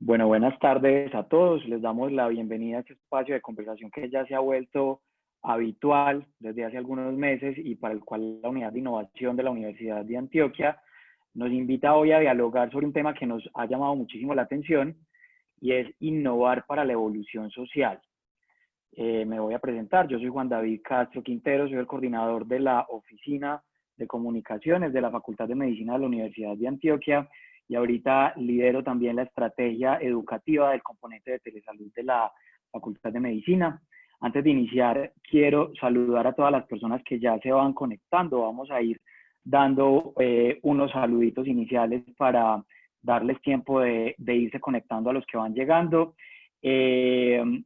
Bueno, buenas tardes a todos. Les damos la bienvenida a este espacio de conversación que ya se ha vuelto habitual desde hace algunos meses y para el cual la Unidad de Innovación de la Universidad de Antioquia nos invita hoy a dialogar sobre un tema que nos ha llamado muchísimo la atención y es innovar para la evolución social. Me voy a presentar. Yo soy Juan David Castro Quintero, soy el coordinador de la Oficina de Comunicaciones de la Facultad de Medicina de la Universidad de Antioquia y ahorita lidero también la estrategia educativa del componente de telesalud de la Facultad de Medicina. Antes de iniciar, quiero saludar a todas las personas que ya se van conectando. Vamos a ir dando unos saluditos iniciales para darles tiempo de irse conectando a los que van llegando. Quiero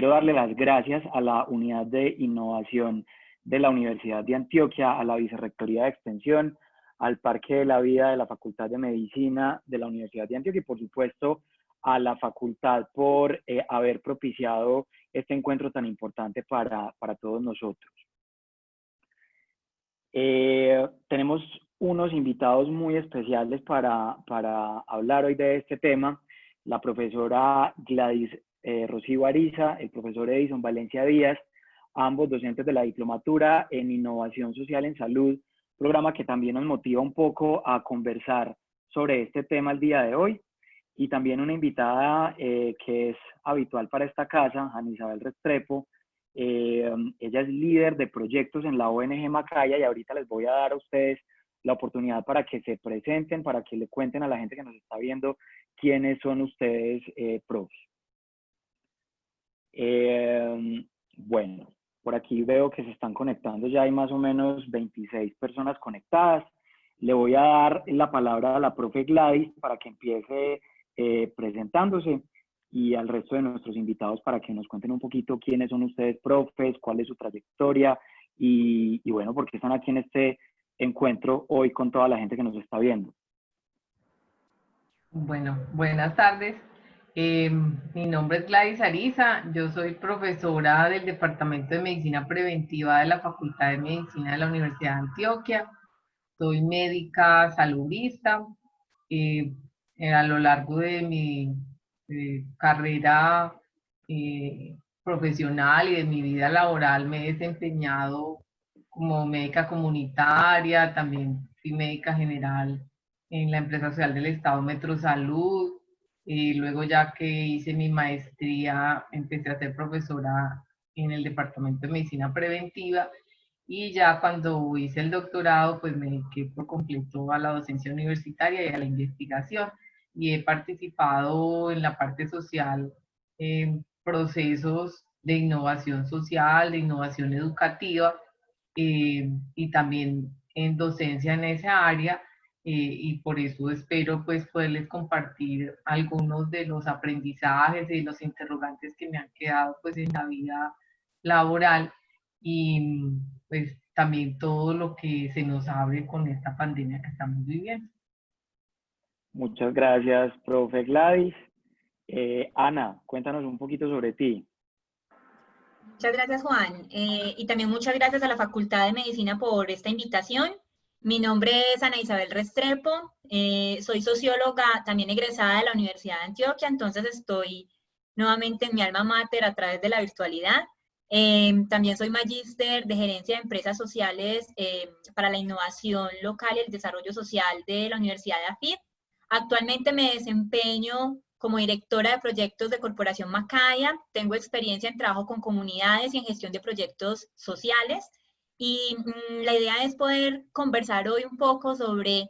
darle las gracias a la Unidad de Innovación de la Universidad de Antioquia, a la Vicerrectoría de Extensión, al Parque de la Vida de la Facultad de Medicina de la Universidad de Antioquia y, por supuesto, a la facultad por haber propiciado este encuentro tan importante para todos nosotros. Tenemos unos invitados muy especiales para hablar hoy de este tema. La profesora Gladys Rocío Ariza, el profesor Edison Valencia Díaz, ambos docentes de la diplomatura en Innovación Social en Salud, programa que también nos motiva un poco a conversar sobre este tema el día de hoy. Y también una invitada que es habitual para esta casa, Ana Isabel Restrepo. Ella es líder de proyectos en la ONG Macaya y ahorita les voy a dar a ustedes la oportunidad para que se presenten, para que le cuenten a la gente que nos está viendo quiénes son ustedes, profes. Bueno, por aquí veo que se están conectando, ya hay más o menos 26 personas conectadas. Le voy a dar la palabra a la profe Gladys para que empiece presentándose y al resto de nuestros invitados para que nos cuenten un poquito quiénes son ustedes, profes, cuál es su trayectoria y bueno, por qué están aquí en este encuentro hoy con toda la gente que nos está viendo. Bueno, buenas tardes. Mi nombre es Gladys Ariza, yo soy profesora del Departamento de Medicina Preventiva de la Facultad de Medicina de la Universidad de Antioquia. Soy médica saludista. A lo largo de mi carrera profesional y de mi vida laboral me he desempeñado como médica comunitaria, también fui médica general en la empresa social del Estado Metrosalud. Luego ya que hice mi maestría empecé a ser profesora en el Departamento de Medicina Preventiva y ya cuando hice el doctorado pues me dediqué por completo a la docencia universitaria y a la investigación y he participado en la parte social en procesos de innovación social, de innovación educativa y también en docencia en esa área y por eso espero pues poderles compartir algunos de los aprendizajes y los interrogantes que me han quedado pues en la vida laboral y pues también todo lo que se nos abre con esta pandemia que estamos viviendo. Muchas gracias, profe Gladys. Ana, cuéntanos un poquito sobre ti. Muchas gracias, Juan. Y también muchas gracias a la Facultad de Medicina por esta invitación. Mi nombre es Ana Isabel Restrepo, soy socióloga también egresada de la Universidad de Antioquia, entonces estoy nuevamente en mi alma mater a través de la virtualidad. También soy magíster de gerencia de empresas sociales para la innovación local y el desarrollo social de la Universidad de AFIT. Actualmente me desempeño como directora de proyectos de Corporación Macaya. Tengo experiencia en trabajo con comunidades y en gestión de proyectos sociales. Y la idea es poder conversar hoy un poco sobre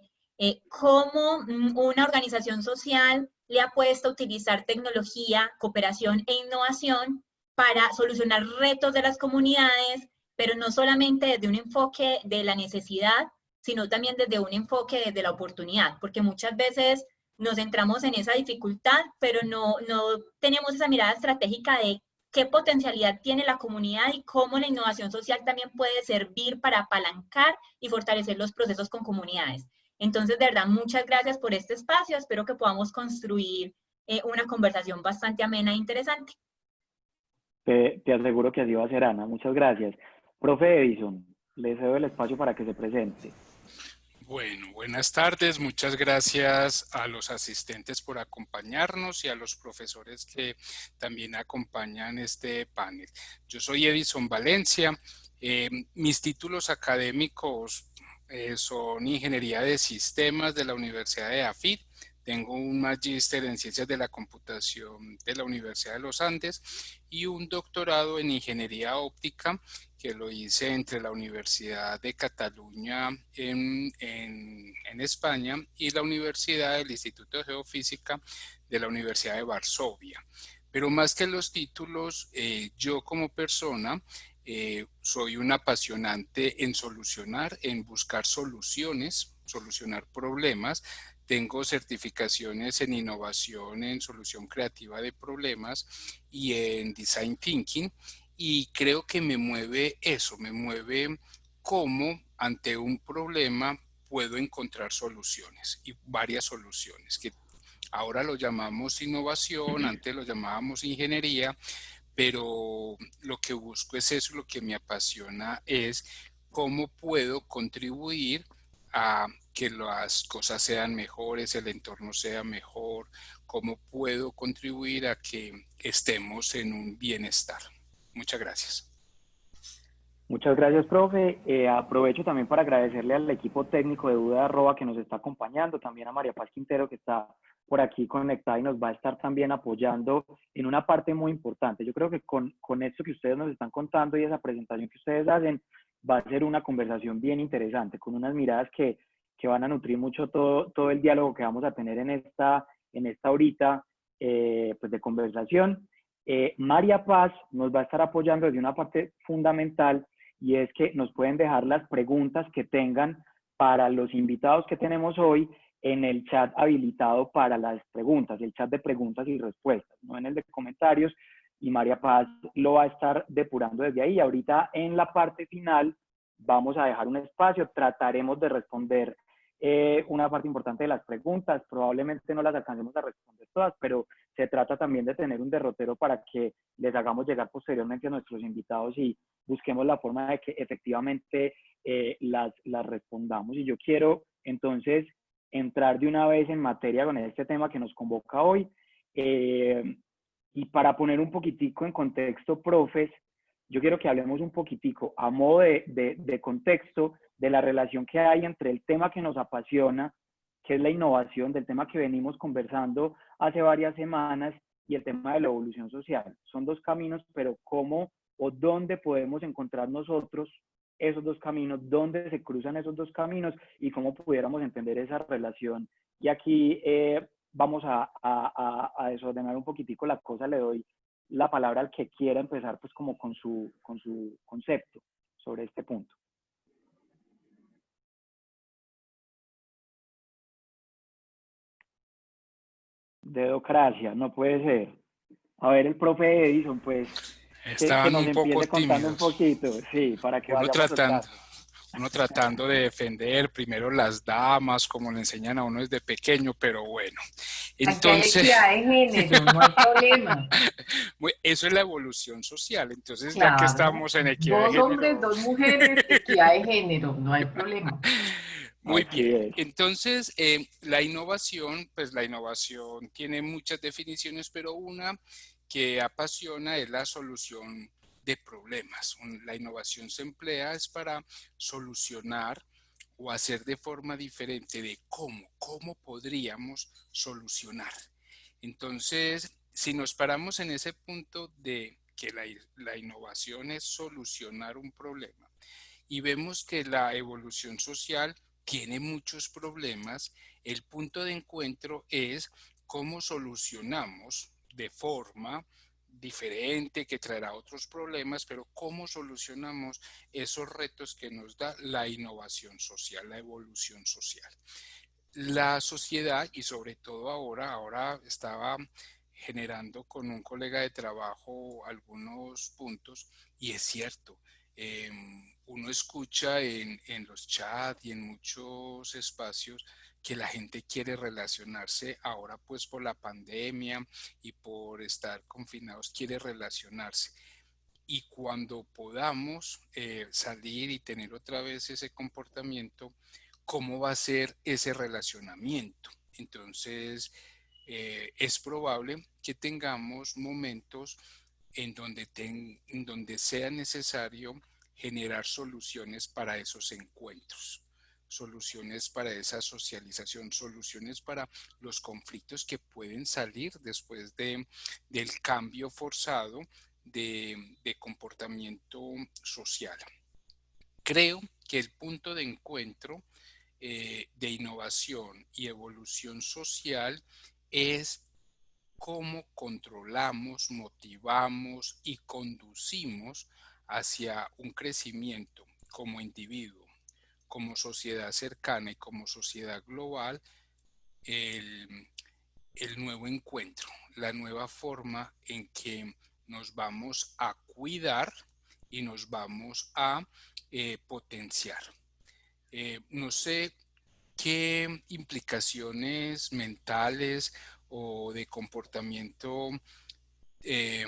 cómo una organización social le ha puesto a utilizar tecnología, cooperación e innovación para solucionar retos de las comunidades, pero no solamente desde un enfoque de la necesidad, sino también desde un enfoque desde la oportunidad, porque muchas veces nos centramos en esa dificultad, pero no tenemos esa mirada estratégica de qué potencialidad tiene la comunidad y cómo la innovación social también puede servir para apalancar y fortalecer los procesos con comunidades. Entonces, de verdad, muchas gracias por este espacio. Espero que podamos construir una conversación bastante amena e interesante. Te aseguro que así va a ser, Ana. Muchas gracias. Profe Edison, le cedo el espacio para que se presente. Bueno, buenas tardes. Muchas gracias a los asistentes por acompañarnos y a los profesores que también acompañan este panel. Yo soy Edison Valencia. Mis títulos académicos son Ingeniería de Sistemas de la Universidad de AFIT. Tengo un magíster en Ciencias de la Computación de la Universidad de los Andes y un doctorado en Ingeniería Óptica que lo hice entre la Universidad de Cataluña en España y la Universidad del Instituto de Geofísica de la Universidad de Varsovia. Pero más que los títulos, yo como persona soy un apasionante en solucionar, en buscar soluciones, solucionar problemas. Tengo certificaciones en innovación, en solución creativa de problemas y en design thinking. Y creo que me mueve eso, me mueve cómo ante un problema puedo encontrar soluciones y varias soluciones, que ahora lo llamamos innovación, antes lo llamábamos ingeniería, pero lo que busco es eso, lo que me apasiona es cómo puedo contribuir a que las cosas sean mejores, el entorno sea mejor, cómo puedo contribuir a que estemos en un bienestar. Muchas gracias. Muchas gracias, profe. Aprovecho también para agradecerle al equipo técnico de Duda Arroba que nos está acompañando, también a María Paz Quintero que está por aquí conectada y nos va a estar también apoyando en una parte muy importante. Yo creo que con esto que ustedes nos están contando y esa presentación que ustedes hacen, va a ser una conversación bien interesante, con unas miradas que van a nutrir mucho todo el diálogo que vamos a tener en esta horita pues de conversación. María Paz nos va a estar apoyando desde una parte fundamental y es que nos pueden dejar las preguntas que tengan para los invitados que tenemos hoy en el chat habilitado para las preguntas, el chat de preguntas y respuestas, no en el de comentarios, y María Paz lo va a estar depurando desde ahí. Ahorita en la parte final vamos a dejar un espacio, trataremos de responder una parte importante de las preguntas, probablemente no las alcancemos a responder todas, pero se trata también de tener un derrotero para que les hagamos llegar posteriormente a nuestros invitados y busquemos la forma de que efectivamente las respondamos. Y yo quiero entonces entrar de una vez en materia con este tema que nos convoca hoy. Y para poner un poquitico en contexto, profes, yo quiero que hablemos un poquitico a modo de contexto de la relación que hay entre el tema que nos apasiona, que es la innovación, del tema que venimos conversando hace varias semanas, y el tema de la evolución social. Son dos caminos, pero cómo o dónde podemos encontrar nosotros esos dos caminos, dónde se cruzan esos dos caminos y cómo pudiéramos entender esa relación. Y aquí vamos a desordenar un poquitico la cosa. Le doy la palabra al que quiera empezar pues como con su concepto sobre este punto. Dedocracia, no puede ser. A ver, el profe Edison, pues, que Estaban nos un poco empiece contando un tímidos. poquito, sí, para que vayamos soltando. Uno tratando de defender primero las damas, como le enseñan a uno desde pequeño, pero bueno. Aquí hay Entonces, equidad de género, no hay problema. eso es la evolución social. Entonces, ya que Claro. estamos en equidad de Dos hombres, género, dos mujeres, equidad de género, no hay problema. muy Así bien. es. Entonces, la innovación, pues la innovación tiene muchas definiciones, pero una que apasiona es la solución de problemas. La innovación se emplea es para solucionar o hacer de forma diferente de cómo podríamos solucionar. Entonces, si nos paramos en ese punto de que la innovación es solucionar un problema y vemos que la evolución social tiene muchos problemas, el punto de encuentro es cómo solucionamos de forma diferente, que traerá otros problemas, pero cómo solucionamos esos retos que nos da la innovación social, la evolución social. La sociedad, y sobre todo ahora estaba generando con un colega de trabajo algunos puntos, y es cierto, uno escucha en los chats y en muchos espacios que la gente quiere relacionarse ahora pues por la pandemia y por estar confinados, quiere relacionarse. Y cuando podamos salir y tener otra vez ese comportamiento, cómo va a ser ese relacionamiento. Entonces, es probable que tengamos momentos en donde sea necesario generar soluciones para esos encuentros, soluciones para esa socialización, soluciones para los conflictos que pueden salir después del cambio forzado de comportamiento social. Creo que el punto de encuentro de innovación y evolución social es cómo controlamos, motivamos y conducimos hacia un crecimiento como individuo, como sociedad cercana y como sociedad global, el, el nuevo encuentro, la nueva forma en que nos vamos a cuidar y nos vamos a potenciar. No sé qué implicaciones mentales o de comportamiento eh,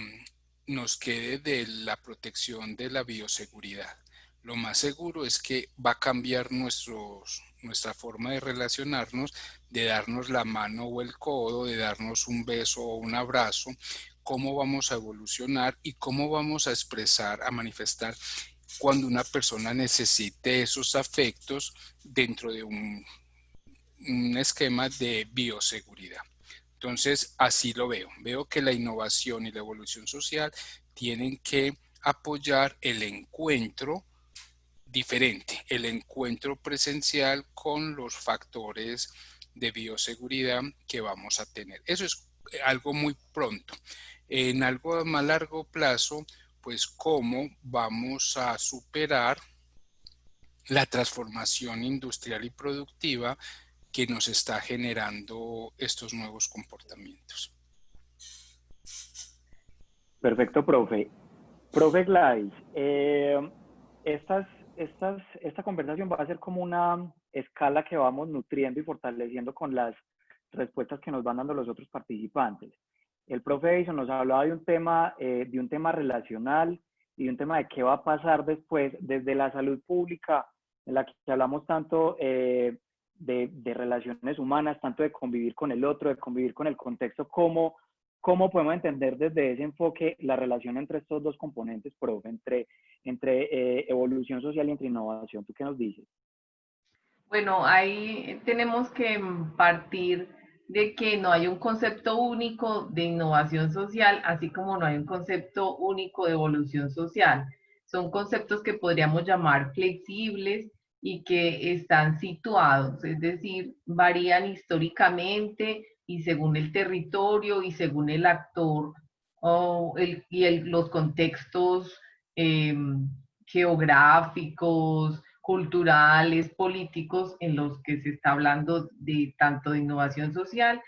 nos quede de la protección de la bioseguridad. Lo más seguro es que va a cambiar nuestra forma de relacionarnos, de darnos la mano o el codo, de darnos un beso o un abrazo, cómo vamos a evolucionar y cómo vamos a expresar, a manifestar cuando una persona necesite esos afectos dentro de un esquema de bioseguridad. Entonces, así lo veo. Veo que la innovación y la evolución social tienen que apoyar el encuentro diferente, el encuentro presencial con los factores de bioseguridad que vamos a tener. Eso es algo muy pronto. En algo más largo plazo, pues cómo vamos a superar la transformación industrial y productiva que nos está generando estos nuevos comportamientos. Perfecto, profe. Profe Gladys, esta conversación va a ser como una escala que vamos nutriendo y fortaleciendo con las respuestas que nos van dando los otros participantes. El profe Edison nos hablaba de un tema relacional y de un tema de qué va a pasar después desde la salud pública, en la que hablamos tanto de relaciones humanas, tanto de convivir con el otro, de convivir con el contexto, cómo podemos entender desde ese enfoque la relación entre estos dos componentes, profe, entre evolución social y entre innovación. ¿Tú qué nos dices? Bueno, ahí tenemos que partir de que no hay un concepto único de innovación social, así como no hay un concepto único de evolución social. Son conceptos que podríamos llamar flexibles y que están situados, es decir, varían históricamente y según el territorio y según el actor los contextos geográficos, culturales, políticos, en los que se está hablando de tanto de innovación social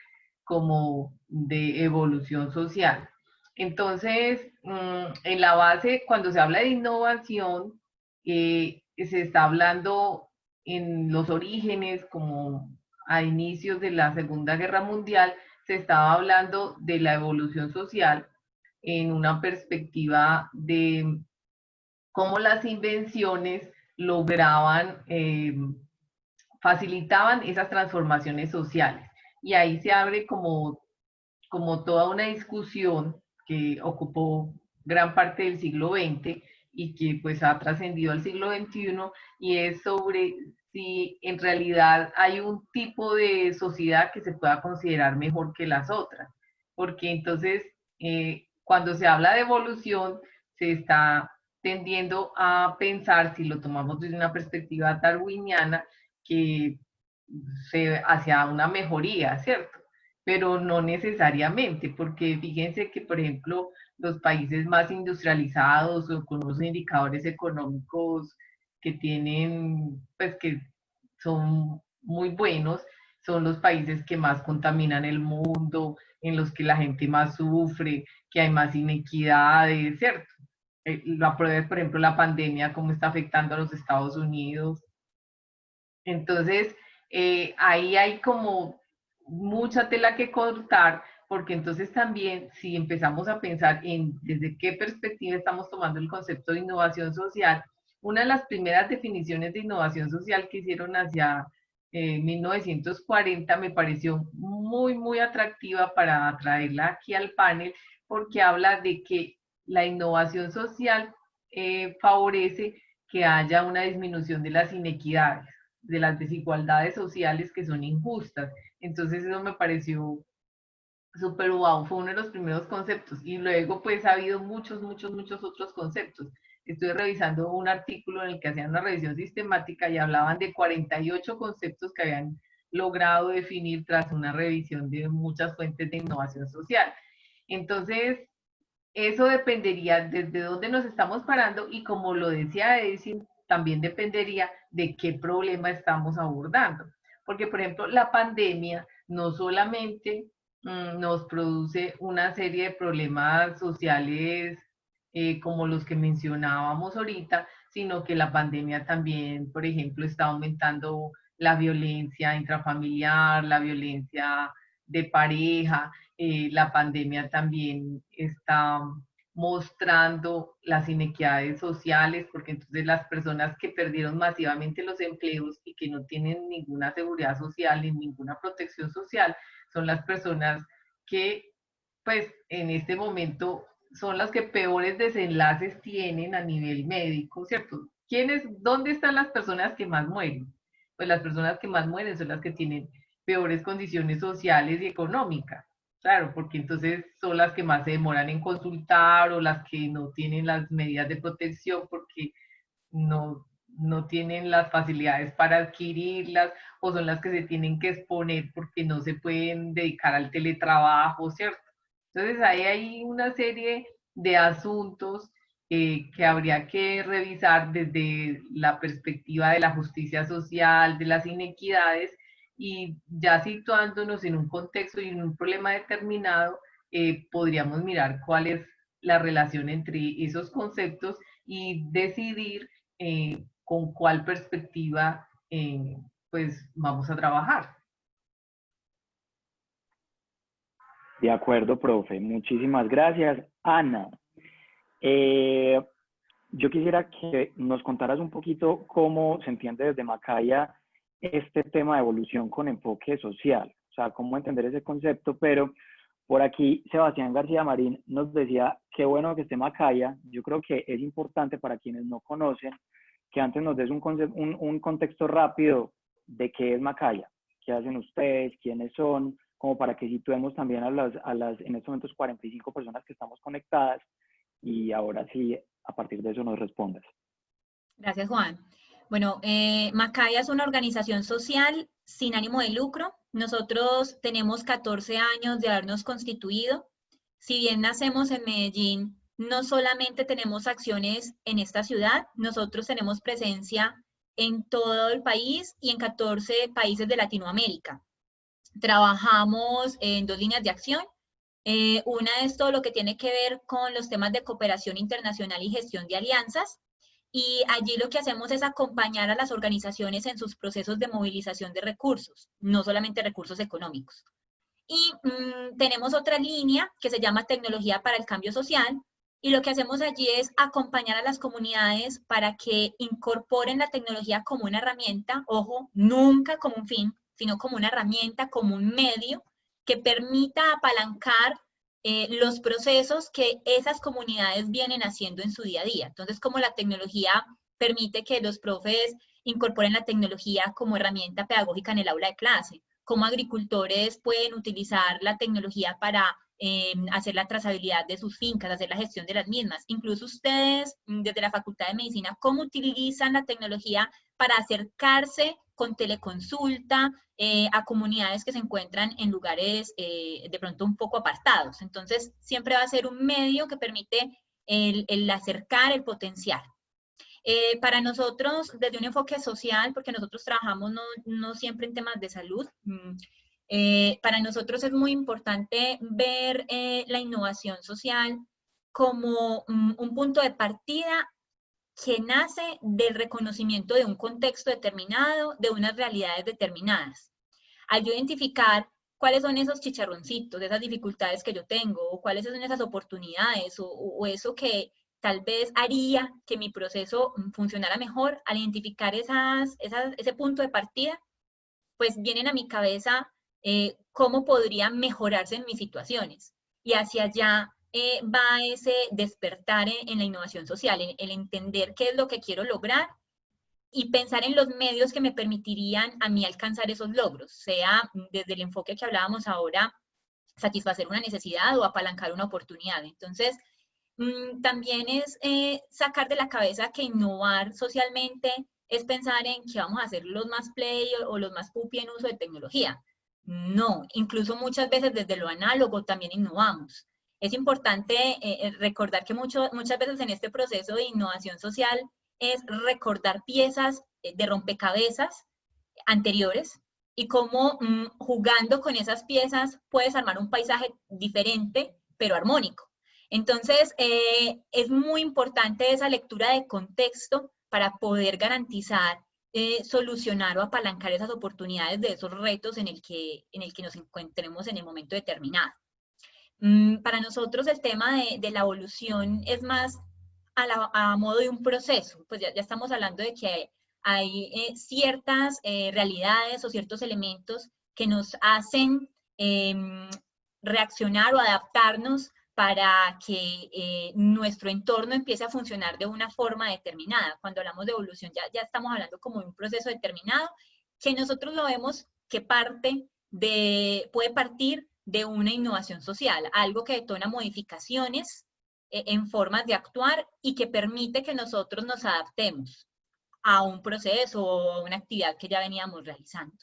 como de evolución social. Entonces, en la base, cuando se habla de innovación, se está hablando en los orígenes, como a inicios de la Segunda Guerra Mundial, se estaba hablando de la evolución social en una perspectiva de cómo las invenciones lograban, facilitaban esas transformaciones sociales. Y ahí se abre como toda una discusión que ocupó gran parte del siglo XX y que pues ha trascendido al siglo XXI, y es sobre si en realidad hay un tipo de sociedad que se pueda considerar mejor que las otras. Porque entonces, cuando se habla de evolución, se está tendiendo a pensar, si lo tomamos desde una perspectiva darwiniana, que hacia una mejoría, ¿cierto? Pero no necesariamente, porque fíjense que, por ejemplo, los países más industrializados o con unos indicadores económicos que tienen, pues que son muy buenos, son los países que más contaminan el mundo, en los que la gente más sufre, que hay más inequidades, ¿cierto? La prueba es, por ejemplo, la pandemia, cómo está afectando a los Estados Unidos. Entonces, ahí hay como mucha tela que cortar, porque entonces también si empezamos a pensar en desde qué perspectiva estamos tomando el concepto de innovación social, una de las primeras definiciones de innovación social que hicieron hacia 1940, me pareció muy, muy atractiva para traerla aquí al panel, porque habla de que la innovación social favorece que haya una disminución de las inequidades, de las desigualdades sociales que son injustas. Entonces eso me pareció súper wow, fue uno de los primeros conceptos. Y luego pues ha habido muchos otros conceptos. Estoy revisando un artículo en el que hacían una revisión sistemática y hablaban de 48 conceptos que habían logrado definir tras una revisión de muchas fuentes de innovación social. Entonces, eso dependería desde dónde nos estamos parando y, como lo decía Edison, también dependería de qué problema estamos abordando. Porque, por ejemplo, la pandemia no solamente nos produce una serie de problemas sociales como los que mencionábamos ahorita, sino que la pandemia también, por ejemplo, está aumentando la violencia intrafamiliar, la violencia de pareja. La pandemia también está mostrando las inequidades sociales, porque entonces las personas que perdieron masivamente los empleos y que no tienen ninguna seguridad social ni ninguna protección social, son las personas que, pues, en este momento son las que peores desenlaces tienen a nivel médico, ¿cierto? ¿Dónde están las personas que más mueren? Pues las personas que más mueren son las que tienen peores condiciones sociales y económicas. Claro, porque entonces son las que más se demoran en consultar o las que no tienen las medidas de protección porque no tienen las facilidades para adquirirlas, o son las que se tienen que exponer porque no se pueden dedicar al teletrabajo, ¿cierto? Entonces ahí hay una serie de asuntos que habría que revisar desde la perspectiva de la justicia social, de las inequidades, y ya situándonos en un contexto y en un problema determinado, podríamos mirar cuál es la relación entre esos conceptos y decidir con cuál perspectiva pues vamos a trabajar. De acuerdo, profe. Muchísimas gracias. Ana, yo quisiera que nos contaras un poquito cómo se entiende desde Macaya este tema de evolución con enfoque social, o sea, cómo entender ese concepto, pero por aquí Sebastián García Marín nos decía, qué bueno que esté Macaya. Yo creo que es importante para quienes no conocen que antes nos des un contexto rápido de qué es Macaya, qué hacen ustedes, quiénes son, como para que situemos también a las en estos momentos 45 personas que estamos conectadas, y ahora sí, a partir de eso nos respondas. Gracias, Juan. Bueno, Macaya es una organización social sin ánimo de lucro. Nosotros tenemos 14 años de habernos constituido. Si bien nacemos en Medellín, no solamente tenemos acciones en esta ciudad, nosotros tenemos presencia en todo el país y en 14 países de Latinoamérica. Trabajamos en 2 líneas de acción. Una es todo lo que tiene que ver con los temas de cooperación internacional y gestión de alianzas. Y allí lo que hacemos es acompañar a las organizaciones en sus procesos de movilización de recursos, no solamente recursos económicos. Y tenemos otra línea que se llama Tecnología para el Cambio Social, y lo que hacemos allí es acompañar a las comunidades para que incorporen la tecnología como una herramienta, ojo, nunca como un fin, sino como una herramienta, como un medio que permita apalancar los procesos que esas comunidades vienen haciendo en su día a día. Entonces, como la tecnología permite que los profes incorporen la tecnología como herramienta pedagógica en el aula de clase, como agricultores pueden utilizar la tecnología para hacer la trazabilidad de sus fincas, hacer la gestión de las mismas. Incluso ustedes, desde la Facultad de Medicina, ¿cómo utilizan la tecnología para acercarse con teleconsulta a comunidades que se encuentran en lugares de pronto un poco apartados? Entonces, siempre va a ser un medio que permite el acercar, el potenciar. Para nosotros, desde un enfoque social, porque nosotros trabajamos no siempre en temas de salud, para nosotros es muy importante ver la innovación social como un punto de partida que nace del reconocimiento de un contexto determinado, de unas realidades determinadas. Al yo identificar cuáles son esos chicharroncitos, esas dificultades que yo tengo, o cuáles son esas oportunidades, o eso que tal vez haría que mi proceso funcionara mejor, al identificar ese punto de partida, pues vienen a mi cabeza cómo podría mejorarse en mis situaciones. Y hacia allá va ese despertar en la innovación social, en el entender qué es lo que quiero lograr y pensar en los medios que me permitirían a mí alcanzar esos logros, sea desde el enfoque que hablábamos ahora, satisfacer una necesidad o apalancar una oportunidad. Entonces, también es sacar de la cabeza que innovar socialmente es pensar en que vamos a ser los más play o los más pupi en uso de tecnología. No, incluso muchas veces desde lo análogo también innovamos. Es importante recordar que muchas veces en este proceso de innovación social es recordar piezas de rompecabezas anteriores y cómo jugando con esas piezas puedes armar un paisaje diferente, pero armónico. Entonces, es muy importante esa lectura de contexto para poder garantizar, solucionar o apalancar esas oportunidades de esos retos en el que nos encontremos en el momento determinado. Para nosotros el tema de la evolución es más a modo de un proceso, pues ya estamos hablando de que hay ciertas realidades o ciertos elementos que nos hacen reaccionar o adaptarnos para que nuestro entorno empiece a funcionar de una forma determinada. Cuando hablamos de evolución ya estamos hablando como de un proceso determinado que nosotros lo vemos que puede partir de una innovación social, algo que detona modificaciones en formas de actuar y que permite que nosotros nos adaptemos a un proceso o a una actividad que ya veníamos realizando.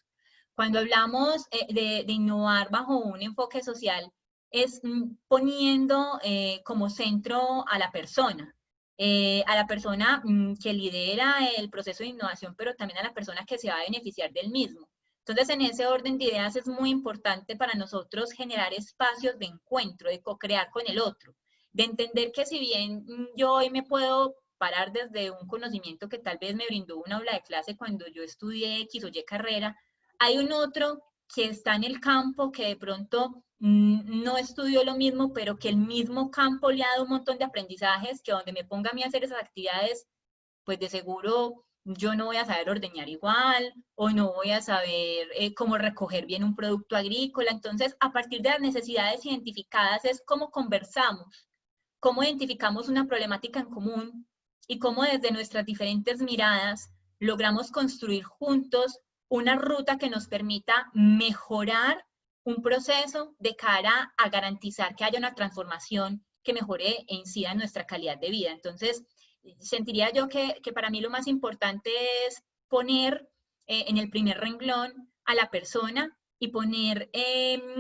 Cuando hablamos de innovar bajo un enfoque social, es poniendo como centro a la persona que lidera el proceso de innovación, pero también a la persona que se va a beneficiar del mismo. Entonces, en ese orden de ideas es muy importante para nosotros generar espacios de encuentro, de co-crear con el otro, de entender que si bien yo hoy me puedo parar desde un conocimiento que tal vez me brindó una aula de clase cuando yo estudié X o Y carrera, hay un otro que está en el campo que de pronto no estudió lo mismo, pero que el mismo campo le ha dado un montón de aprendizajes que donde me ponga a mí a hacer esas actividades, pues de seguro yo no voy a saber ordeñar igual o no voy a saber cómo recoger bien un producto agrícola. Entonces, a partir de las necesidades identificadas es cómo conversamos, cómo identificamos una problemática en común y cómo desde nuestras diferentes miradas logramos construir juntos una ruta que nos permita mejorar un proceso de cara a garantizar que haya una transformación que mejore e incida en nuestra calidad de vida. Entonces, sentiría yo que para mí lo más importante es poner en el primer renglón a la persona y poner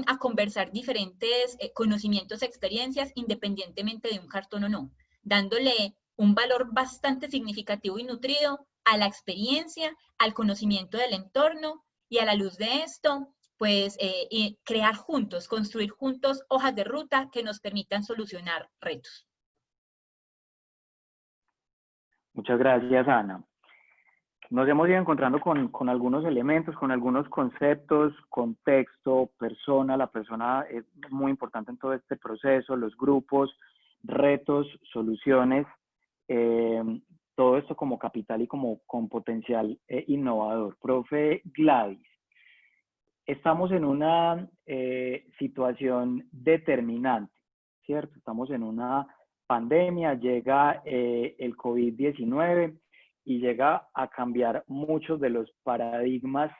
a conversar diferentes conocimientos, experiencias, independientemente de un cartón o no, dándole un valor bastante significativo y nutrido a la experiencia, al conocimiento del entorno y a la luz de esto, pues crear juntos, construir juntos hojas de ruta que nos permitan solucionar retos. Muchas gracias, Ana. Nos hemos ido encontrando con algunos elementos, con algunos conceptos, contexto, persona. La persona es muy importante en todo este proceso, los grupos, retos, soluciones, todo esto como capital y como con potencial innovador. Profe Gladys, estamos en una situación determinante, ¿cierto? Estamos en una pandemia, llega el COVID-19 y llega a cambiar muchos de los paradigmas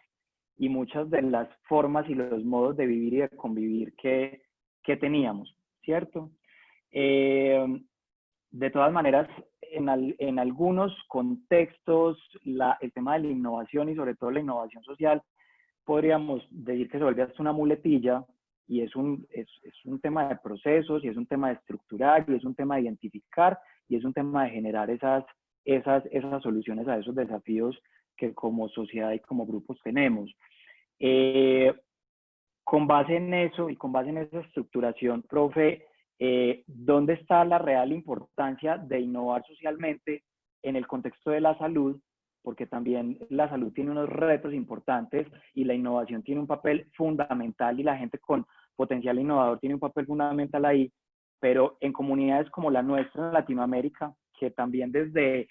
y muchas de las formas y los modos de vivir y de convivir que teníamos, ¿cierto? De todas maneras, en algunos contextos, el tema de la innovación y sobre todo la innovación social, podríamos decir que se vuelve hasta una muletilla y es un tema de procesos y es un tema de estructurar y es un tema de identificar y es un tema de generar esas soluciones a esos desafíos que como sociedad y como grupos tenemos. Con base en eso y con base en esa estructuración, profe, ¿dónde está la real importancia de innovar socialmente en el contexto de la salud? Porque también la salud tiene unos retos importantes y la innovación tiene un papel fundamental y la gente con potencial innovador tiene un papel fundamental ahí, pero en comunidades como la nuestra en Latinoamérica, que también desde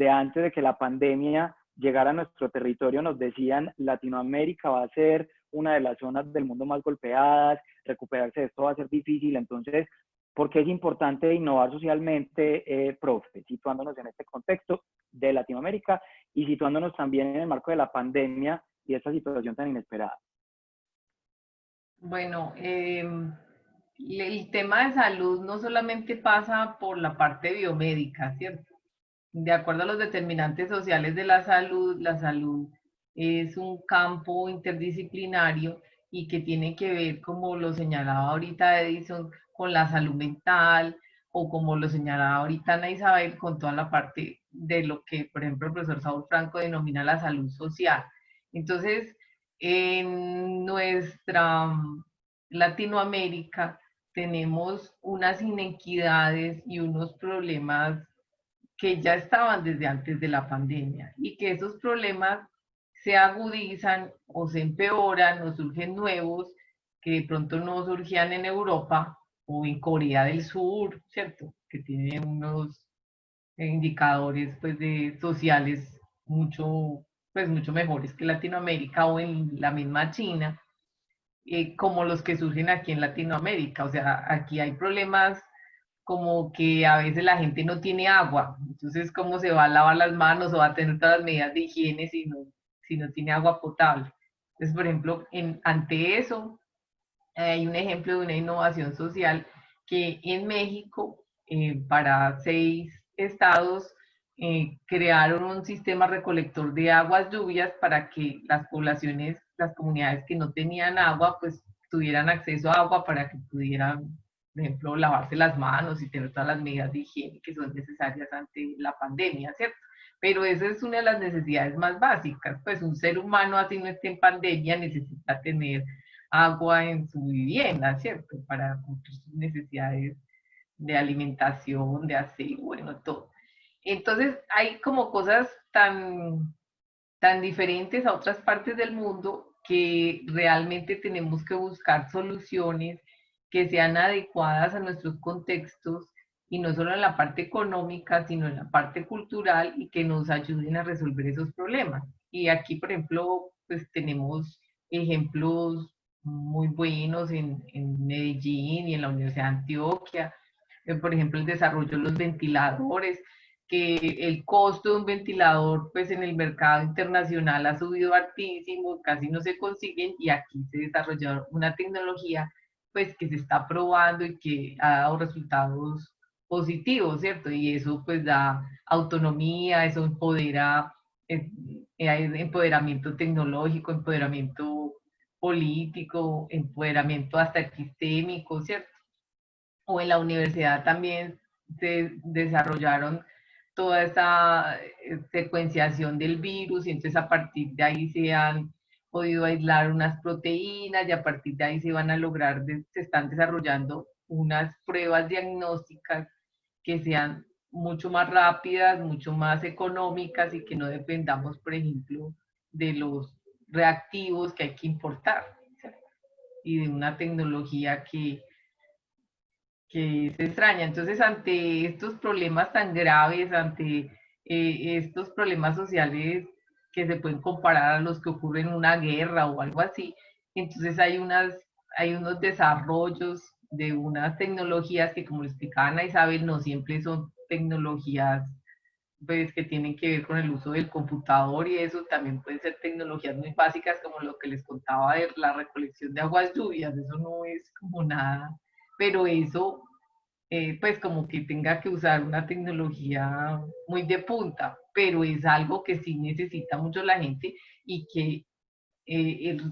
antes de que la pandemia llegar a nuestro territorio nos decían, Latinoamérica va a ser una de las zonas del mundo más golpeadas, recuperarse de esto va a ser difícil. Entonces, ¿por qué es importante innovar socialmente, profe? Situándonos en este contexto de Latinoamérica y situándonos también en el marco de la pandemia y esta situación tan inesperada. Bueno, el tema de salud no solamente pasa por la parte biomédica, ¿cierto? De acuerdo a los determinantes sociales de la salud es un campo interdisciplinario y que tiene que ver, como lo señalaba ahorita Edison, con la salud mental, o como lo señalaba ahorita Ana Isabel, con toda la parte de lo que, por ejemplo, el profesor Saúl Franco denomina la salud social. Entonces, en nuestra Latinoamérica tenemos unas inequidades y unos problemas que ya estaban desde antes de la pandemia, y que esos problemas se agudizan o se empeoran o surgen nuevos que de pronto no surgían en Europa o en Corea del Sur, ¿cierto? Que tiene unos indicadores pues, sociales mucho mejores que Latinoamérica, o en la misma China, como los que surgen aquí en Latinoamérica. O sea, aquí hay problemas como que a veces la gente no tiene agua, entonces cómo se va a lavar las manos o va a tener todas las medidas de higiene si no tiene agua potable. Entonces, por ejemplo, ante eso, hay un ejemplo de una innovación social que en México, para 6 estados, crearon un sistema recolector de aguas lluvias para que las poblaciones, las comunidades que no tenían agua, pues tuvieran acceso a agua para que pudieran, por ejemplo, lavarse las manos y tener todas las medidas de higiene que son necesarias ante la pandemia, ¿cierto? Pero esa es una de las necesidades más básicas. Pues un ser humano, así no esté en pandemia, necesita tener agua en su vivienda, ¿cierto? Para cumplir sus necesidades de alimentación, de aseo, bueno, todo. Entonces, hay como cosas tan diferentes a otras partes del mundo que realmente tenemos que buscar soluciones que sean adecuadas a nuestros contextos, y no solo en la parte económica, sino en la parte cultural, y que nos ayuden a resolver esos problemas. Y aquí, por ejemplo, pues tenemos ejemplos muy buenos en Medellín y en la Universidad de Antioquia. Por ejemplo, el desarrollo de los ventiladores, que el costo de un ventilador pues en el mercado internacional ha subido altísimo, casi no se consiguen, y aquí se desarrolló una tecnología pues que se está probando y que ha dado resultados positivos, ¿cierto? Y eso pues da autonomía, eso empodera, empoderamiento tecnológico, empoderamiento político, empoderamiento hasta epistémico, ¿cierto? O en la universidad también se desarrollaron toda esa secuenciación del virus, y entonces a partir de ahí se han podido aislar unas proteínas, y a partir de ahí se van a lograr, se están desarrollando unas pruebas diagnósticas que sean mucho más rápidas, mucho más económicas, y que no dependamos, por ejemplo, de los reactivos que hay que importar, ¿cierto? Y de una tecnología que es extraña. Entonces, ante estos problemas tan graves, ante estos problemas sociales que se pueden comparar a los que ocurren en una guerra o algo así, entonces hay unos desarrollos de unas tecnologías que, como lo explicaba Ana Isabel, no siempre son tecnologías pues, que tienen que ver con el uso del computador, y eso también pueden ser tecnologías muy básicas, como lo que les contaba de la recolección de aguas lluvias. Eso no es como nada, pero eso pues como que tenga que usar una tecnología muy de punta, pero es algo que sí necesita mucho la gente, y que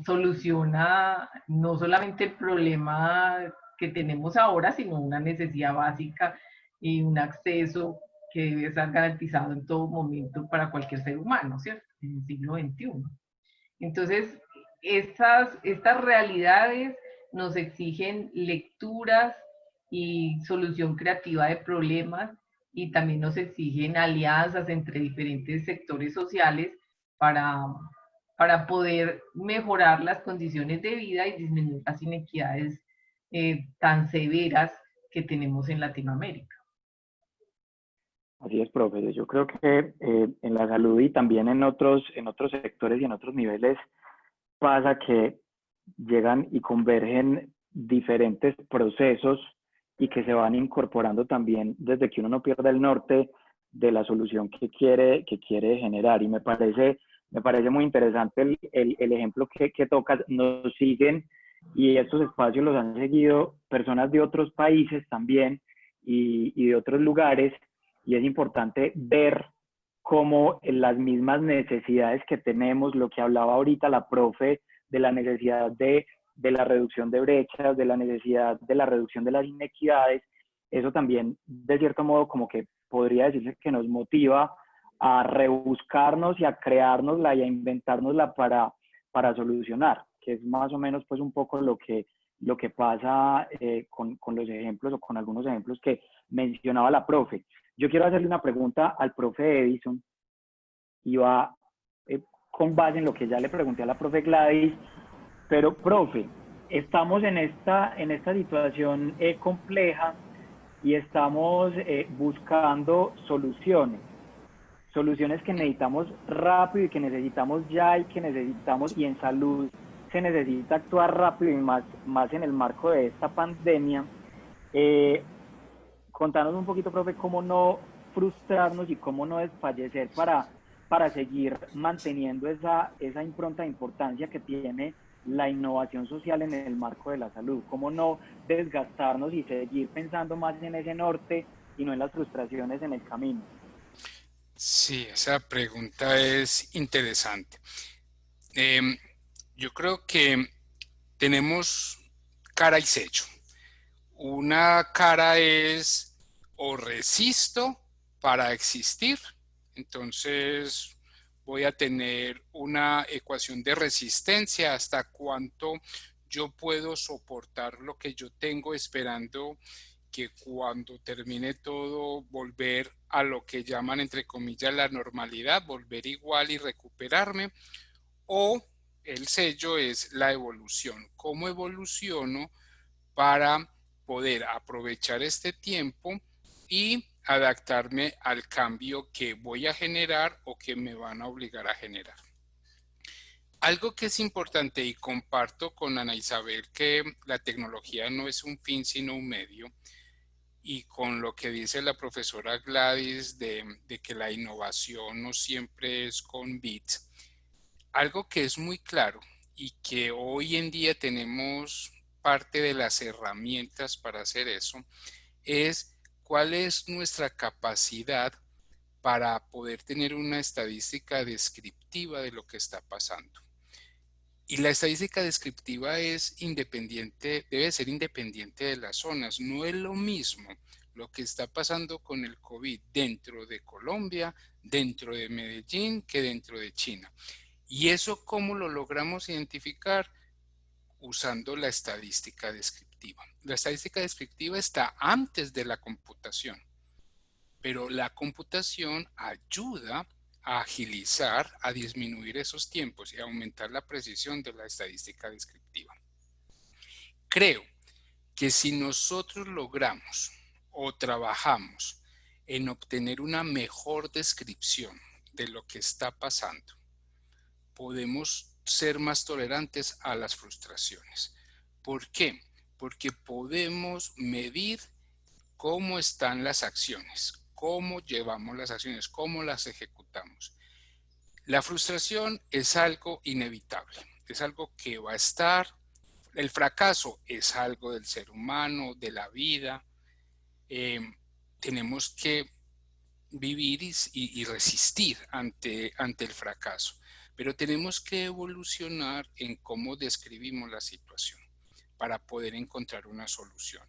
soluciona no solamente el problema que tenemos ahora, sino una necesidad básica y un acceso que debe estar garantizado en todo momento para cualquier ser humano, ¿cierto? En el siglo XXI. Entonces, estas realidades nos exigen lecturas y solución creativa de problemas, y también nos exigen alianzas entre diferentes sectores sociales para poder mejorar las condiciones de vida y disminuir las inequidades tan severas que tenemos en Latinoamérica. Así es, profe. Yo creo que en la salud y también en otros sectores y en otros niveles pasa que llegan y convergen diferentes procesos y que se van incorporando también desde que uno no pierde el norte de la solución que quiere generar. Y me parece muy interesante el ejemplo que tocas. Nos siguen y estos espacios los han seguido personas de otros países también y de otros lugares. Y es importante ver cómo las mismas necesidades que tenemos, lo que hablaba ahorita la profe, de la necesidad de la reducción de brechas, de la necesidad de la reducción de las inequidades, eso también de cierto modo como que podría decirse que nos motiva a rebuscarnos y a creárnosla y a inventárnosla para solucionar, que es más o menos pues un poco lo que pasa con los ejemplos o con algunos ejemplos que mencionaba la profe. Yo quiero hacerle una pregunta al profe Edison y va con base en lo que ya le pregunté a la profe Gladys, pero profe, estamos en esta situación compleja y estamos buscando soluciones que necesitamos rápido y que necesitamos ya y que necesitamos, y en salud se necesita actuar rápido y más en el marco de esta pandemia. Contanos un poquito, profe, cómo no frustrarnos y cómo no desfallecer para seguir manteniendo esa impronta de importancia que tiene la innovación social en el marco de la salud. Cómo no desgastarnos y seguir pensando más en ese norte y no en las frustraciones en el camino. Sí, esa pregunta es interesante. Yo creo que tenemos cara y sello. Una cara es o resisto para existir, entonces voy a tener una ecuación de resistencia hasta cuánto yo puedo soportar lo que yo tengo esperando que cuando termine todo volver a lo que llaman entre comillas la normalidad, volver igual y recuperarme, o el sello es la evolución. ¿Cómo evoluciono para poder aprovechar este tiempo y adaptarme al cambio que voy a generar o que me van a obligar a generar? Algo que es importante y comparto con Ana Isabel que la tecnología no es un fin sino un medio, y con lo que dice la profesora Gladys de que la innovación no siempre es con bits, algo que es muy claro y que hoy en día tenemos parte de las herramientas para hacer eso, es cuál es nuestra capacidad para poder tener una estadística descriptiva de lo que está pasando. Y la estadística descriptiva es independiente, debe ser independiente de las zonas. No es lo mismo lo que está pasando con el COVID dentro de Colombia, dentro de Medellín, que dentro de China. ¿Y eso cómo lo logramos identificar? Usando la estadística descriptiva. La estadística descriptiva está antes de la computación, pero la computación ayuda a agilizar, a disminuir esos tiempos y a aumentar la precisión de la estadística descriptiva. Creo que si nosotros logramos o trabajamos en obtener una mejor descripción de lo que está pasando, podemos ser más tolerantes a las frustraciones. ¿Por qué? Porque podemos medir cómo están las acciones, cómo llevamos las acciones, cómo las ejecutamos. La frustración es algo inevitable, es algo que va a estar. El fracaso es algo del ser humano, de la vida. Tenemos que vivir y resistir ante el fracaso, pero tenemos que evolucionar en cómo describimos la situación para poder encontrar una solución.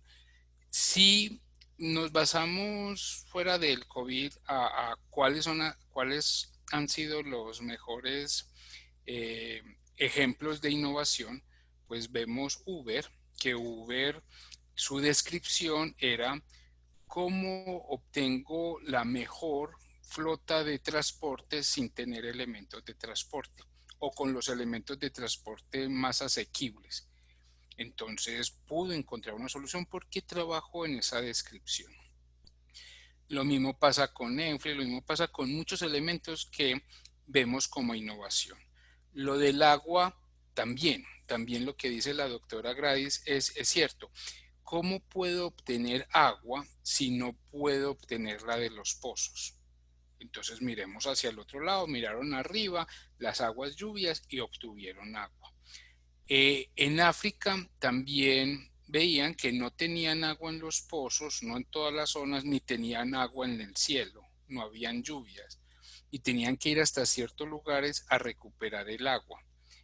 Si nos basamos fuera del COVID a cuáles han sido los mejores ejemplos de innovación, pues vemos Uber, que Uber, su descripción era cómo obtengo la mejor flota de transporte sin tener elementos de transporte o con los elementos de transporte más asequibles. Entonces pude encontrar una solución porque trabajo en esa descripción. Lo mismo pasa con Enfle, lo mismo pasa con muchos elementos que vemos como innovación. Lo del agua también lo que dice la doctora Gradis es cierto. ¿Cómo puedo obtener agua si no puedo obtenerla de los pozos? Entonces miremos hacia el otro lado, miraron arriba las aguas lluvias y obtuvieron agua. En África también veían que no tenían agua en los pozos, no en todas las zonas, ni tenían agua en el cielo, no habían lluvias y tenían que ir hasta ciertos lugares a recuperar el agua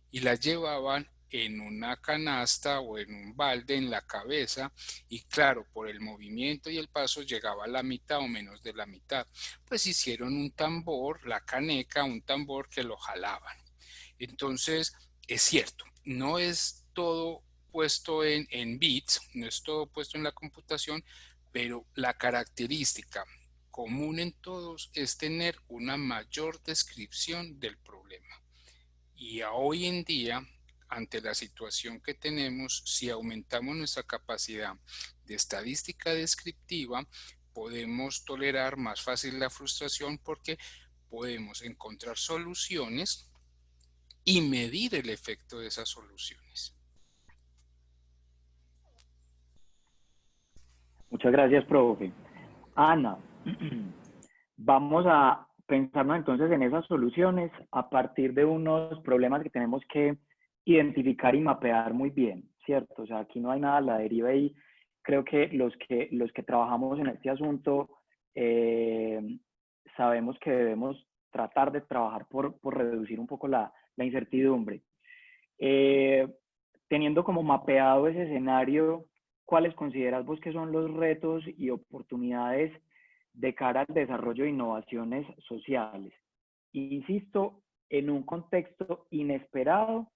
y la llevaban en una canasta o en un balde en la cabeza y claro, por el movimiento y el paso llegaba a la mitad o menos de la mitad. Pues hicieron un tambor, la caneca, un tambor que lo jalaban. Entonces, es cierto, no es todo puesto en bits, no es todo puesto en la computación, pero la característica común en todos es tener una mayor descripción del problema. Y hoy en día, ante la situación que tenemos, si aumentamos nuestra capacidad de estadística descriptiva, podemos tolerar más fácil la frustración porque podemos encontrar soluciones y medir el efecto de esas soluciones. Muchas gracias, profe. Ana, vamos a pensarnos entonces en esas soluciones a partir de unos problemas que tenemos que identificar y mapear muy bien, ¿cierto? O sea, aquí no hay nada a la deriva y creo que los que trabajamos en este asunto sabemos que debemos tratar de trabajar por reducir un poco la incertidumbre. Teniendo como mapeado ese escenario, ¿cuáles consideras vos que son los retos y oportunidades de cara al desarrollo de innovaciones sociales? Insisto, en un contexto inesperado,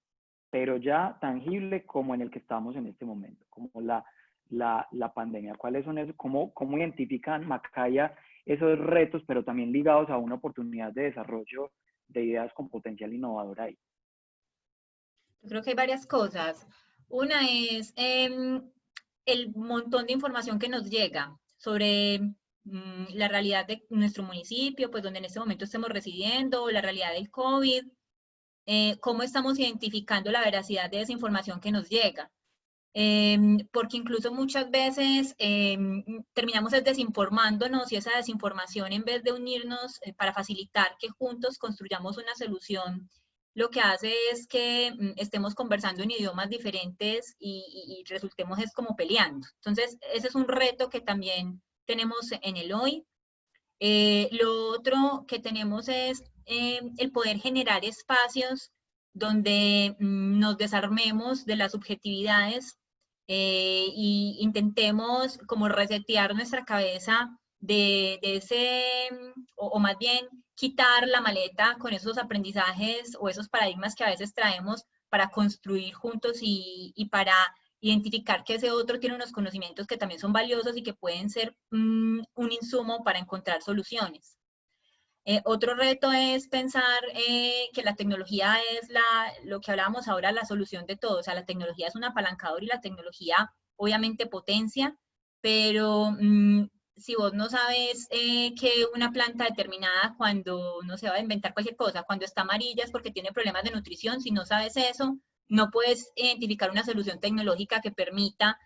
pero ya tangible como en el que estamos en este momento, como la pandemia. ¿Cuáles son esos? ¿Cómo identifican Macaya esos retos, pero también ligados a una oportunidad de desarrollo de ideas con potencial innovador ahí? Yo creo que hay varias cosas. Una es el montón de información que nos llega sobre la realidad de nuestro municipio, pues donde en este momento estemos residiendo, la realidad del COVID, cómo estamos identificando la veracidad de esa información que nos llega. Porque incluso muchas veces terminamos desinformándonos y esa desinformación, en vez de unirnos para facilitar que juntos construyamos una solución, lo que hace es que estemos conversando en idiomas diferentes y resultemos es como peleando. Entonces, ese es un reto que también tenemos en el hoy. Lo otro que tenemos es el poder generar espacios donde nos desarmemos de las subjetividades y intentemos como resetear nuestra cabeza de ese, o más bien quitar la maleta con esos aprendizajes o esos paradigmas que a veces traemos para construir juntos y para identificar que ese otro tiene unos conocimientos que también son valiosos y que pueden ser un insumo para encontrar soluciones. Otro reto es pensar que la tecnología es lo que hablábamos ahora, la solución de todo. O sea, la tecnología es un apalancador y la tecnología obviamente potencia, pero si vos no sabes que una planta determinada cuando no se va a inventar cualquier cosa, cuando está amarilla es porque tiene problemas de nutrición, si no sabes eso, no puedes identificar una solución tecnológica que permita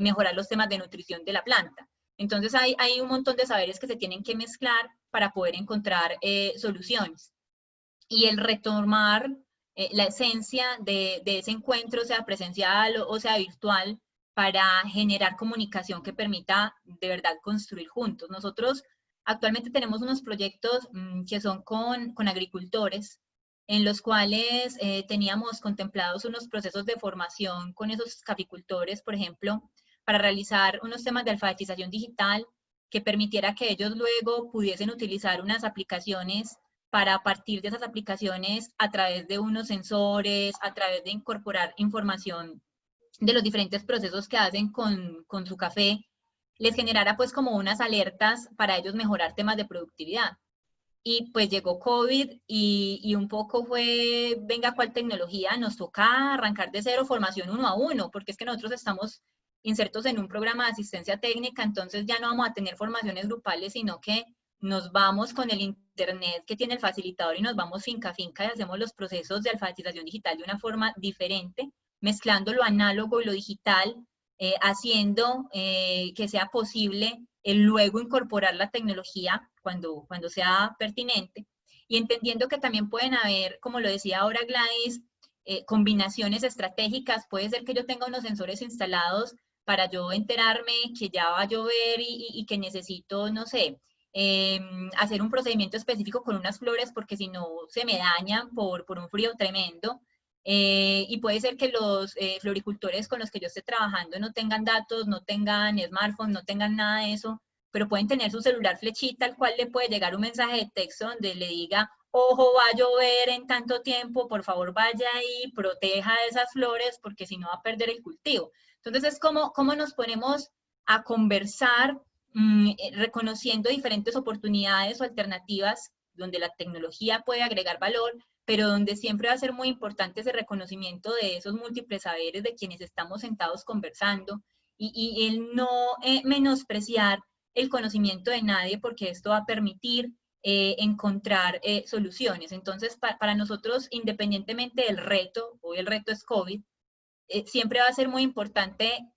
mejorar los temas de nutrición de la planta. Entonces hay un montón de saberes que se tienen que mezclar para poder encontrar soluciones. Y el retomar la esencia de ese encuentro, sea presencial o sea virtual, para generar comunicación que permita de verdad construir juntos. Nosotros actualmente tenemos unos proyectos que son con agricultores, en los cuales teníamos contemplados unos procesos de formación con esos caficultores, por ejemplo, para realizar unos temas de alfabetización digital que permitiera que ellos luego pudiesen utilizar unas aplicaciones para, a partir de esas aplicaciones, a través de unos sensores, a través de incorporar información de los diferentes procesos que hacen con su café, les generara pues como unas alertas para ellos mejorar temas de productividad. Y pues llegó COVID y un poco fue, venga, ¿cuál tecnología? Nos toca arrancar de cero, formación 1 a 1, porque es que nosotros estamos insertos en un programa de asistencia técnica, entonces ya no vamos a tener formaciones grupales, sino que nos vamos con el internet que tiene el facilitador y nos vamos finca a finca y hacemos los procesos de alfabetización digital de una forma diferente, mezclando lo análogo y lo digital, haciendo que sea posible el luego incorporar la tecnología cuando sea pertinente, y entendiendo que también pueden haber, como lo decía ahora Gladys, combinaciones estratégicas. Puede ser que yo tenga unos sensores instalados para yo enterarme que ya va a llover y que necesito, no sé, hacer un procedimiento específico con unas flores porque si no se me dañan por un frío tremendo. Y puede ser que los floricultores con los que yo esté trabajando no tengan datos, no tengan smartphone, no tengan nada de eso, pero pueden tener su celular flechita al cual le puede llegar un mensaje de texto donde le diga: ojo, va a llover en tanto tiempo, por favor vaya y proteja esas flores porque si no va a perder el cultivo. Entonces es como nos ponemos a conversar, reconociendo diferentes oportunidades o alternativas donde la tecnología puede agregar valor, pero donde siempre va a ser muy importante ese reconocimiento de esos múltiples saberes de quienes estamos sentados conversando, y el no menospreciar el conocimiento de nadie, porque esto va a permitir encontrar soluciones. Entonces, para nosotros, independientemente del reto, hoy el reto es COVID, siempre va a ser muy importante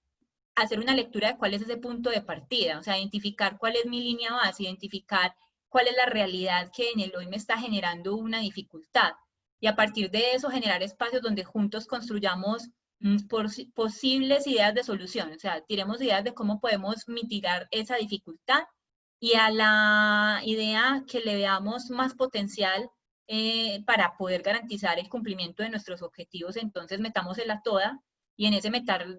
hacer una lectura de cuál es ese punto de partida, o sea, identificar cuál es mi línea base, identificar cuál es la realidad que en el hoy me está generando una dificultad, y a partir de eso generar espacios donde juntos construyamos posibles ideas de solución, o sea, tiremos ideas de cómo podemos mitigar esa dificultad, y a la idea que le veamos más potencial para poder garantizar el cumplimiento de nuestros objetivos, entonces metámosela toda, y en ese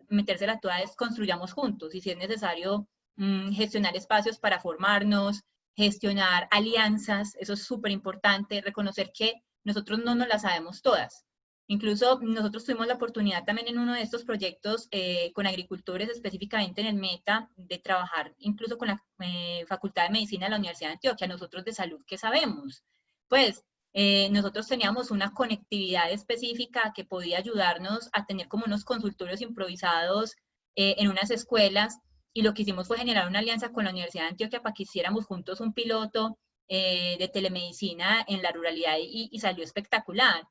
metérsela toda es construyamos juntos, y si es necesario gestionar espacios para formarnos, gestionar alianzas, eso es súper importante, reconocer que nosotros no nos las sabemos todas. Incluso nosotros tuvimos la oportunidad también en uno de estos proyectos con agricultores, específicamente en el Meta, de trabajar incluso con la Facultad de Medicina de la Universidad de Antioquia. Nosotros de salud, ¿qué sabemos? Pues nosotros teníamos una conectividad específica que podía ayudarnos a tener como unos consultorios improvisados en unas escuelas, y lo que hicimos fue generar una alianza con la Universidad de Antioquia para que hiciéramos juntos un piloto de telemedicina en la ruralidad, y salió espectacular.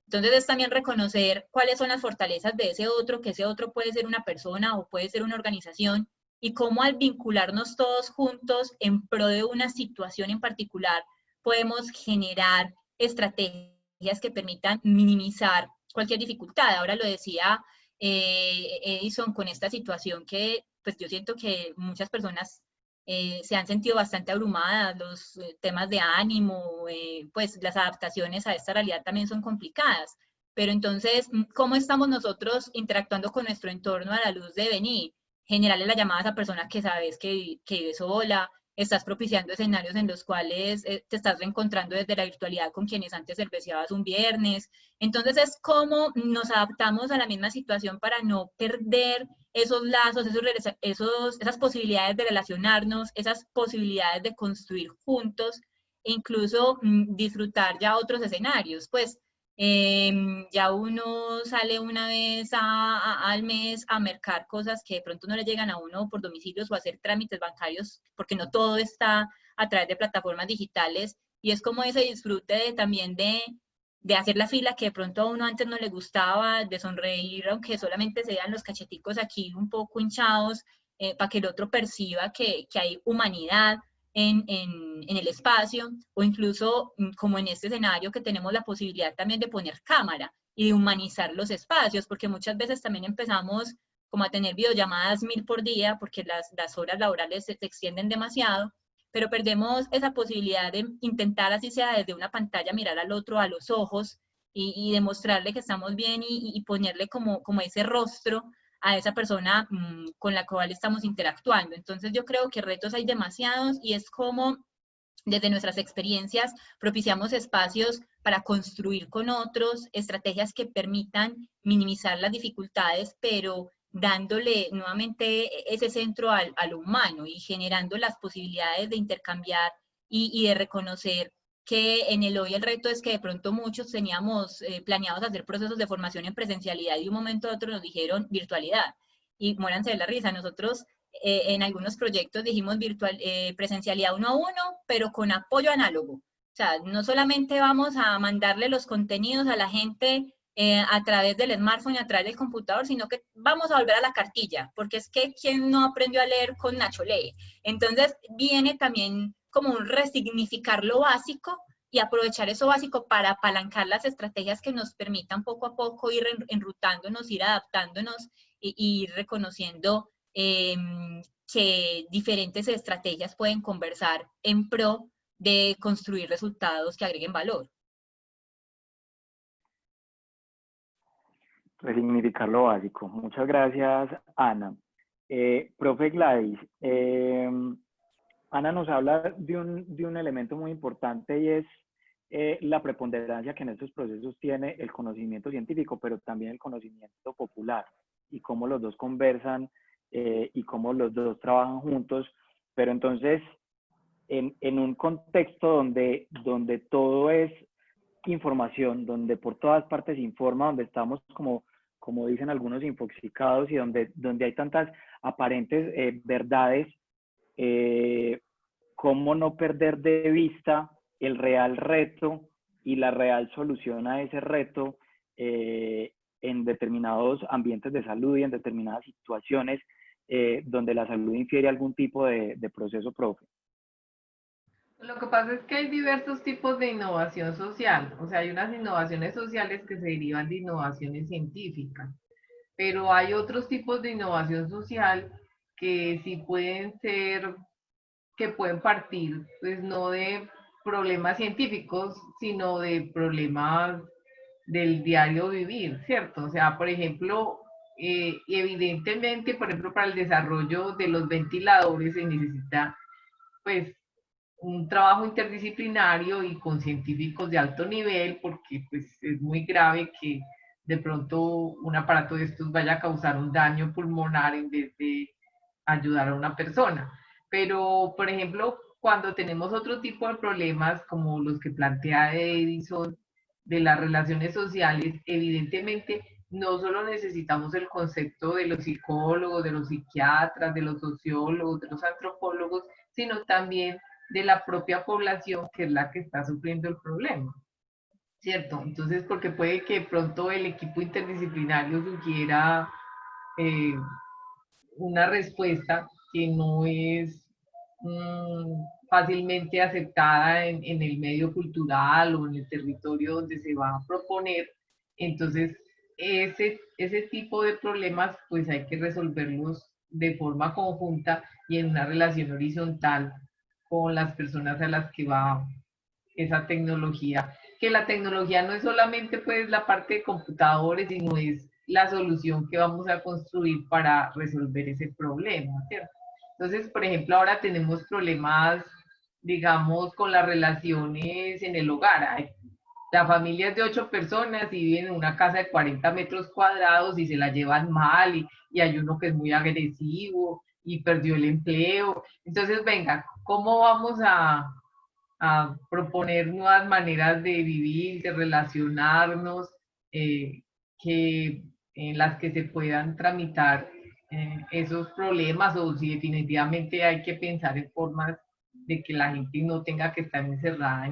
Entonces es también reconocer cuáles son las fortalezas de ese otro, que ese otro puede ser una persona o puede ser una organización, y cómo al vincularnos todos juntos en pro de una situación en particular podemos generar estrategias que permitan minimizar cualquier dificultad. Ahora lo decía Edison con esta situación que pues yo siento que muchas personas se han sentido bastante abrumadas, los temas de ánimo, pues las adaptaciones a esta realidad también son complicadas. Pero entonces, ¿cómo estamos nosotros interactuando con nuestro entorno a la luz de venir? Generarle la llamada a esa persona que sabes que vive sola, estás propiciando escenarios en los cuales te estás reencontrando desde la virtualidad con quienes antes cerveceabas un viernes. Entonces es cómo nos adaptamos a la misma situación para no perder esos lazos, esas posibilidades de relacionarnos, esas posibilidades de construir juntos, e incluso disfrutar ya otros escenarios. Pues ya uno sale una vez al mes a mercar cosas que de pronto no le llegan a uno por domicilios, o hacer trámites bancarios, porque no todo está a través de plataformas digitales, y es como ese disfrute también de hacer la fila que de pronto a uno antes no le gustaba, de sonreír aunque solamente se vean los cacheticos aquí un poco hinchados, para que el otro perciba que hay humanidad en el espacio, o incluso como en este escenario que tenemos la posibilidad también de poner cámara y de humanizar los espacios, porque muchas veces también empezamos como a tener videollamadas 1000 por día porque las horas laborales se extienden demasiado, pero perdemos esa posibilidad de intentar, así sea desde una pantalla, mirar al otro a los ojos y demostrarle que estamos bien, y ponerle como ese rostro a esa persona con la cual estamos interactuando. Entonces yo creo que retos hay demasiados, y es como desde nuestras experiencias propiciamos espacios para construir con otros estrategias que permitan minimizar las dificultades, pero dándole nuevamente ese centro a lo humano y generando las posibilidades de intercambiar y de reconocer que en el hoy el reto es que de pronto muchos teníamos planeados hacer procesos de formación en presencialidad y de un momento a otro nos dijeron virtualidad. y muéranse de la risa. Nosotros en algunos proyectos dijimos presencialidad 1 a 1, pero con apoyo análogo. O sea, no solamente vamos a mandarle los contenidos a la gente a través del smartphone, a través del computador, sino que vamos a volver a la cartilla, porque es que ¿quién no aprendió a leer con Nacho lee? Entonces viene también como un resignificar lo básico y aprovechar eso básico para apalancar las estrategias que nos permitan poco a poco ir enrutándonos, ir adaptándonos y ir reconociendo que diferentes estrategias pueden conversar en pro de construir resultados que agreguen valor. Resignificar lo básico. Muchas gracias, Ana. Profe Gladys, Ana nos habla de un elemento muy importante y es la preponderancia que en estos procesos tiene el conocimiento científico, pero también el conocimiento popular y cómo los dos conversan y cómo los dos trabajan juntos. Pero entonces, en un contexto donde todo es información, donde por todas partes se informa, donde estamos como dicen algunos infoxicados y donde hay tantas aparentes verdades, cómo no perder de vista el real reto y la real solución a ese reto en determinados ambientes de salud y en determinadas situaciones donde la salud infiere algún tipo de proceso, profe. Lo que pasa es que hay diversos tipos de innovación social, o sea, hay unas innovaciones sociales que se derivan de innovaciones científicas, pero hay otros tipos de innovación social que sí pueden ser, que pueden partir, pues no de problemas científicos, sino de problemas del diario vivir, ¿cierto? O sea, por ejemplo, evidentemente, por ejemplo, para el desarrollo de los ventiladores se necesita, pues, un trabajo interdisciplinario y con científicos de alto nivel, porque pues es muy grave que de pronto un aparato de estos vaya a causar un daño pulmonar en vez de ayudar a una persona. Pero, por ejemplo, cuando tenemos otro tipo de problemas como los que plantea Edison, de las relaciones sociales, evidentemente no solo necesitamos el concepto de los psicólogos, de los psiquiatras, de los sociólogos, de los antropólogos, sino también de la propia población, que es la que está sufriendo el problema, ¿cierto? Entonces, porque puede que pronto el equipo interdisciplinario sugiera una respuesta que no es fácilmente aceptada en el medio cultural o en el territorio donde se va a proponer. Entonces, ese tipo de problemas, pues hay que resolverlos de forma conjunta y en una relación horizontal con las personas a las que va esa tecnología, que la tecnología no es solamente pues la parte de computadores, sino es la solución que vamos a construir para resolver ese problema, ¿cierto? Entonces, por ejemplo, ahora tenemos problemas, digamos, con las relaciones en el hogar. La familia es de 8 personas y viven en una casa de 40 metros cuadrados y se la llevan mal y hay uno que es muy agresivo y perdió el empleo. Entonces, venga, ¿cómo vamos a proponer nuevas maneras de vivir, de relacionarnos, en las que se puedan tramitar esos problemas, o si definitivamente hay que pensar en formas de que la gente no tenga que estar encerrada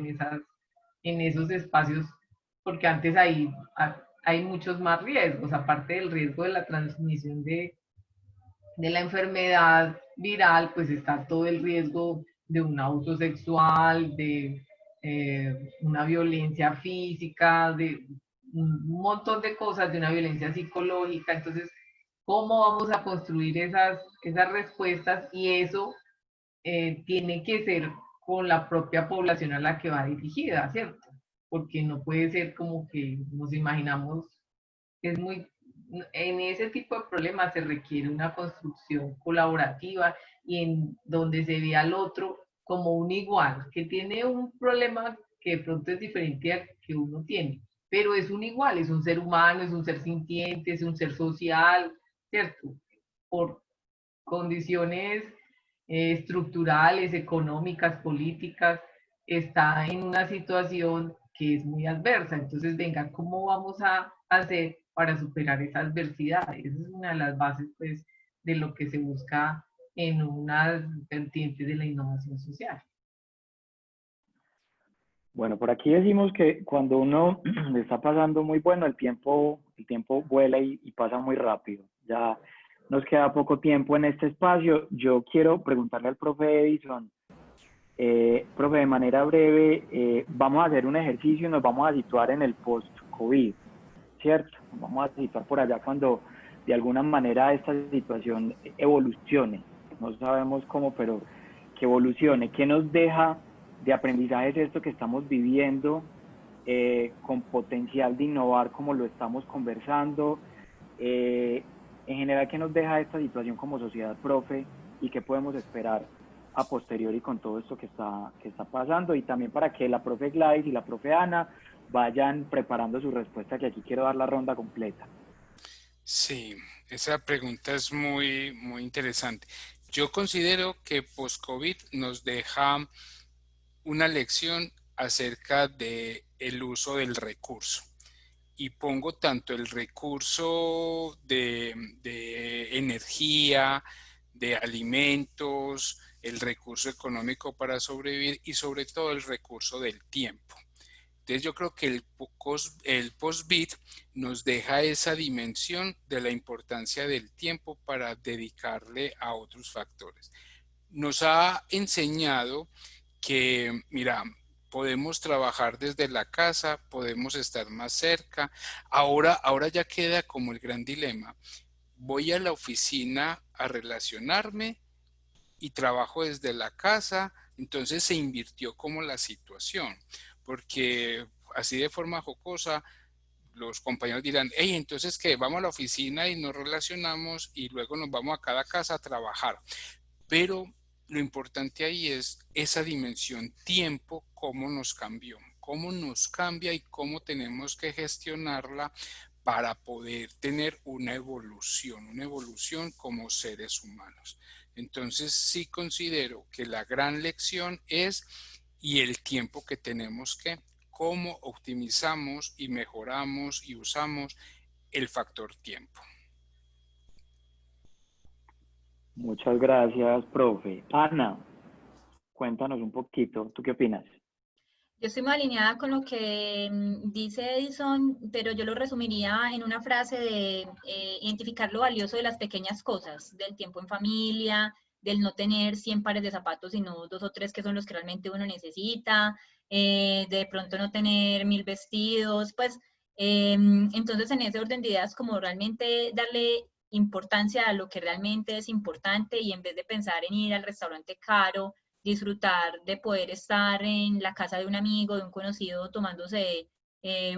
en esos espacios, porque antes hay muchos más riesgos, aparte del riesgo de la transmisión de la enfermedad viral, pues está todo el riesgo de un abuso sexual, de una violencia física, de un montón de cosas, de una violencia psicológica. Entonces, ¿cómo vamos a construir esas respuestas? Y eso tiene que ser con la propia población a la que va dirigida, ¿cierto? Porque no puede ser como que nos imaginamos, es muy, en ese tipo de problemas se requiere una construcción colaborativa y en donde se ve al otro como un igual, que tiene un problema que de pronto es diferente al que uno tiene, pero es un igual, es un ser humano, es un ser sintiente, es un ser social, ¿cierto? Por condiciones estructurales, económicas, políticas, está en una situación que es muy adversa. Entonces, venga, ¿cómo vamos a hacer para superar esa adversidad? Esa es una de las bases, pues, de lo que se busca en una vertiente de la innovación social. Bueno, por aquí decimos que cuando uno le está pasando muy bueno, el tiempo vuela y pasa muy rápido. Ya nos queda poco tiempo en este espacio. Yo quiero preguntarle al profe Edison, profe, de manera breve, vamos a hacer un ejercicio y nos vamos a situar en el post-COVID, ¿cierto? Nos vamos a situar por allá cuando de alguna manera esta situación evolucione. No sabemos cómo, pero que evolucione. ¿Qué nos deja de aprendizajes esto que estamos viviendo con potencial de innovar como lo estamos conversando? En general, ¿qué nos deja esta situación como sociedad, profe? ¿Y qué podemos esperar a posteriori con todo esto que está pasando? Y también para que la profe Gladys y la profe Ana vayan preparando su respuesta, que aquí quiero dar la ronda completa. Sí, esa pregunta es muy, muy interesante. Yo considero que post-COVID nos deja una lección acerca de el uso del recurso. Y pongo tanto el recurso de energía, de alimentos, el recurso económico para sobrevivir y sobre todo el recurso del tiempo. Entonces yo creo que el post-bit nos deja esa dimensión de la importancia del tiempo para dedicarle a otros factores. Nos ha enseñado que, mira, podemos trabajar desde la casa, podemos estar más cerca. Ahora ya queda como el gran dilema. Voy a la oficina a relacionarme y trabajo desde la casa, entonces se invirtió como la situación, porque así de forma jocosa los compañeros dirán, hey, entonces que vamos a la oficina y nos relacionamos y luego nos vamos a cada casa a trabajar. Pero lo importante ahí es esa dimensión tiempo, cómo nos cambió, cómo nos cambia y cómo tenemos que gestionarla para poder tener una evolución como seres humanos. Entonces sí considero que la gran lección es y el tiempo que tenemos que, cómo optimizamos y mejoramos y usamos el factor tiempo. Muchas gracias, profe. Ana, cuéntanos un poquito, ¿tú qué opinas? Yo estoy muy alineada con lo que dice Edison, pero yo lo resumiría en una frase de identificar lo valioso de las pequeñas cosas, del tiempo en familia, del no tener 100 pares de zapatos, sino 2 o 3 que son los que realmente uno necesita, de pronto no tener 1000 vestidos, pues entonces en ese orden de ideas como realmente darle importancia a lo que realmente es importante y en vez de pensar en ir al restaurante caro, disfrutar de poder estar en la casa de un amigo, de un conocido, tomándose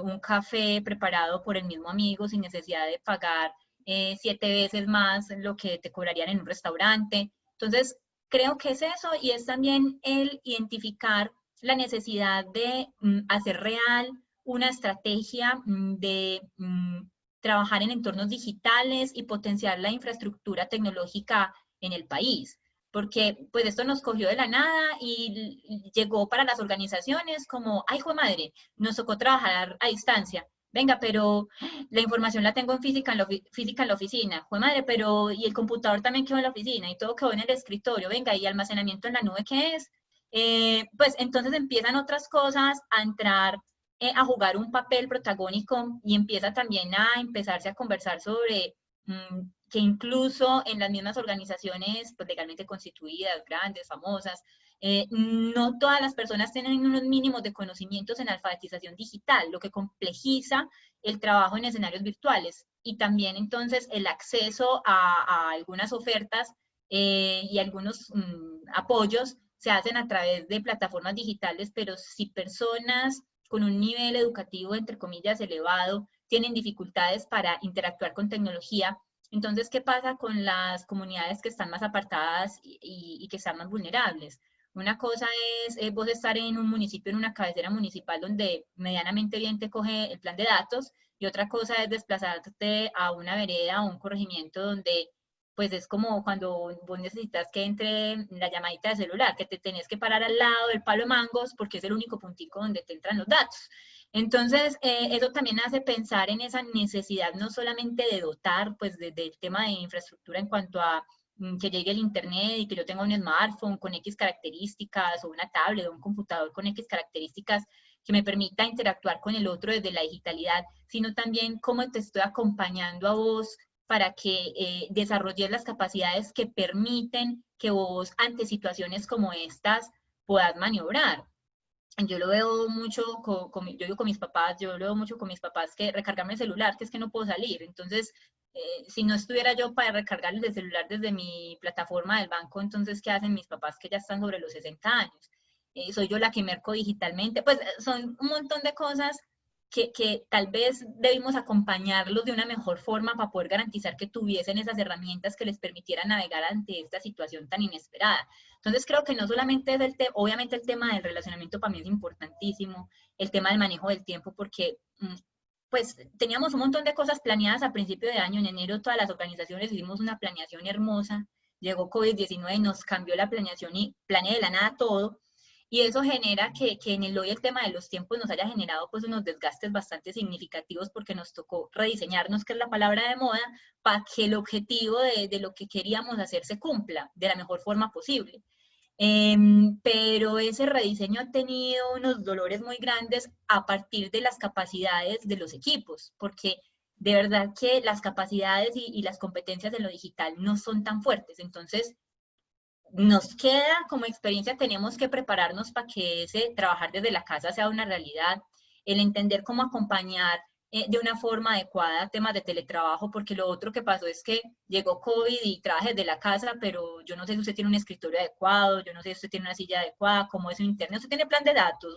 un café preparado por el mismo amigo sin necesidad de pagar 7 veces más lo que te cobrarían en un restaurante. Entonces, creo que es eso y es también el identificar la necesidad de hacer real una estrategia de trabajar en entornos digitales y potenciar la infraestructura tecnológica en el país porque pues esto nos cogió de la nada y llegó para las organizaciones como, ay, hijo de madre, nos tocó trabajar a distancia. Venga, pero la información la tengo en física en la oficina. Hijo de madre, pero y el computador también quedó en la oficina y todo quedó en el escritorio. Venga, y almacenamiento en la nube, ¿qué es? Pues entonces empiezan otras cosas a entrar a jugar un papel protagónico y empieza también a empezarse a conversar sobre que incluso en las mismas organizaciones pues, legalmente constituidas, grandes, famosas, no todas las personas tienen unos mínimos de conocimientos en alfabetización digital, lo que complejiza el trabajo en escenarios virtuales y también entonces el acceso a algunas ofertas y algunos apoyos se hacen a través de plataformas digitales, pero si personas con un nivel educativo, entre comillas, elevado, tienen dificultades para interactuar con tecnología. Entonces, ¿qué pasa con las comunidades que están más apartadas y que están más vulnerables? Una cosa es vos estar en un municipio, en una cabecera municipal donde medianamente bien te coge el plan de datos y otra cosa es desplazarte a una vereda o un corregimiento donde pues es como cuando vos necesitas que entre la llamadita de celular, que te tenés que parar al lado del palo de mangos porque es el único puntico donde te entran los datos. Entonces, eso también hace pensar en esa necesidad no solamente de dotar, pues, del tema de infraestructura en cuanto a que llegue el internet y que yo tenga un smartphone con X características o una tablet o un computador con X características que me permita interactuar con el otro desde la digitalidad, sino también cómo te estoy acompañando a vos para que desarrolles las capacidades que permiten que vos ante situaciones como estas puedas maniobrar. Yo lo veo mucho yo digo con mis papás, yo lo veo mucho con mis papás que recargarme el celular, que es que no puedo salir. Entonces, si no estuviera yo para recargarles el celular desde mi plataforma del banco, entonces, ¿qué hacen mis papás que ya están sobre los 60 años? Soy yo la que merco digitalmente. Pues son un montón de cosas que tal vez debimos acompañarlos de una mejor forma para poder garantizar que tuviesen esas herramientas que les permitieran navegar ante esta situación tan inesperada. Entonces creo que no solamente es obviamente el tema del relacionamiento para mí es importantísimo, el tema del manejo del tiempo, porque pues teníamos un montón de cosas planeadas a principio de año, en enero todas las organizaciones hicimos una planeación hermosa, llegó COVID-19, nos cambió la planeación y planeé de la nada todo, y eso genera que en hoy el tema de los tiempos nos haya generado pues unos desgastes bastante significativos porque nos tocó rediseñarnos, que es la palabra de moda, para que el objetivo de lo que queríamos hacer se cumpla de la mejor forma posible. Pero ese rediseño ha tenido unos dolores muy grandes a partir de las capacidades de los equipos, porque de verdad que las capacidades y las competencias de lo digital no son tan fuertes. Entonces, nos queda como experiencia, tenemos que prepararnos para que ese trabajar desde la casa sea una realidad, el entender cómo acompañar de una forma adecuada temas de teletrabajo, porque lo otro que pasó es que llegó COVID y trabaja desde la casa, pero yo no sé si usted tiene un escritorio adecuado, yo no sé si usted tiene una silla adecuada, cómo es su internet, usted tiene plan de datos,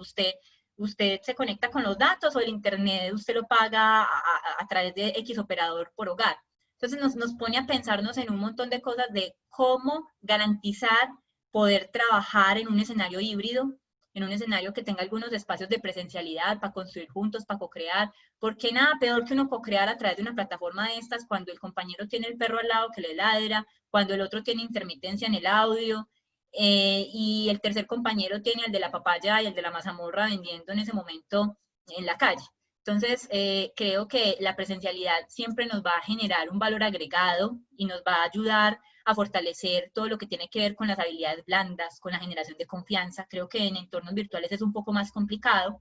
usted se conecta con los datos o el internet usted lo paga a través de X operador por hogar. Entonces nos pone a pensarnos en un montón de cosas de cómo garantizar poder trabajar en un escenario híbrido, en un escenario que tenga algunos espacios de presencialidad para construir juntos, para co-crear, porque nada peor que uno co-crear a través de una plataforma de estas cuando el compañero tiene el perro al lado que le ladra, cuando el otro tiene intermitencia en el audio, y el tercer compañero tiene el de la papaya y el de la mazamorra vendiendo en ese momento en la calle. Entonces, creo que la presencialidad siempre nos va a generar un valor agregado y nos va a ayudar a fortalecer todo lo que tiene que ver con las habilidades blandas, con la generación de confianza. Creo que en entornos virtuales es un poco más complicado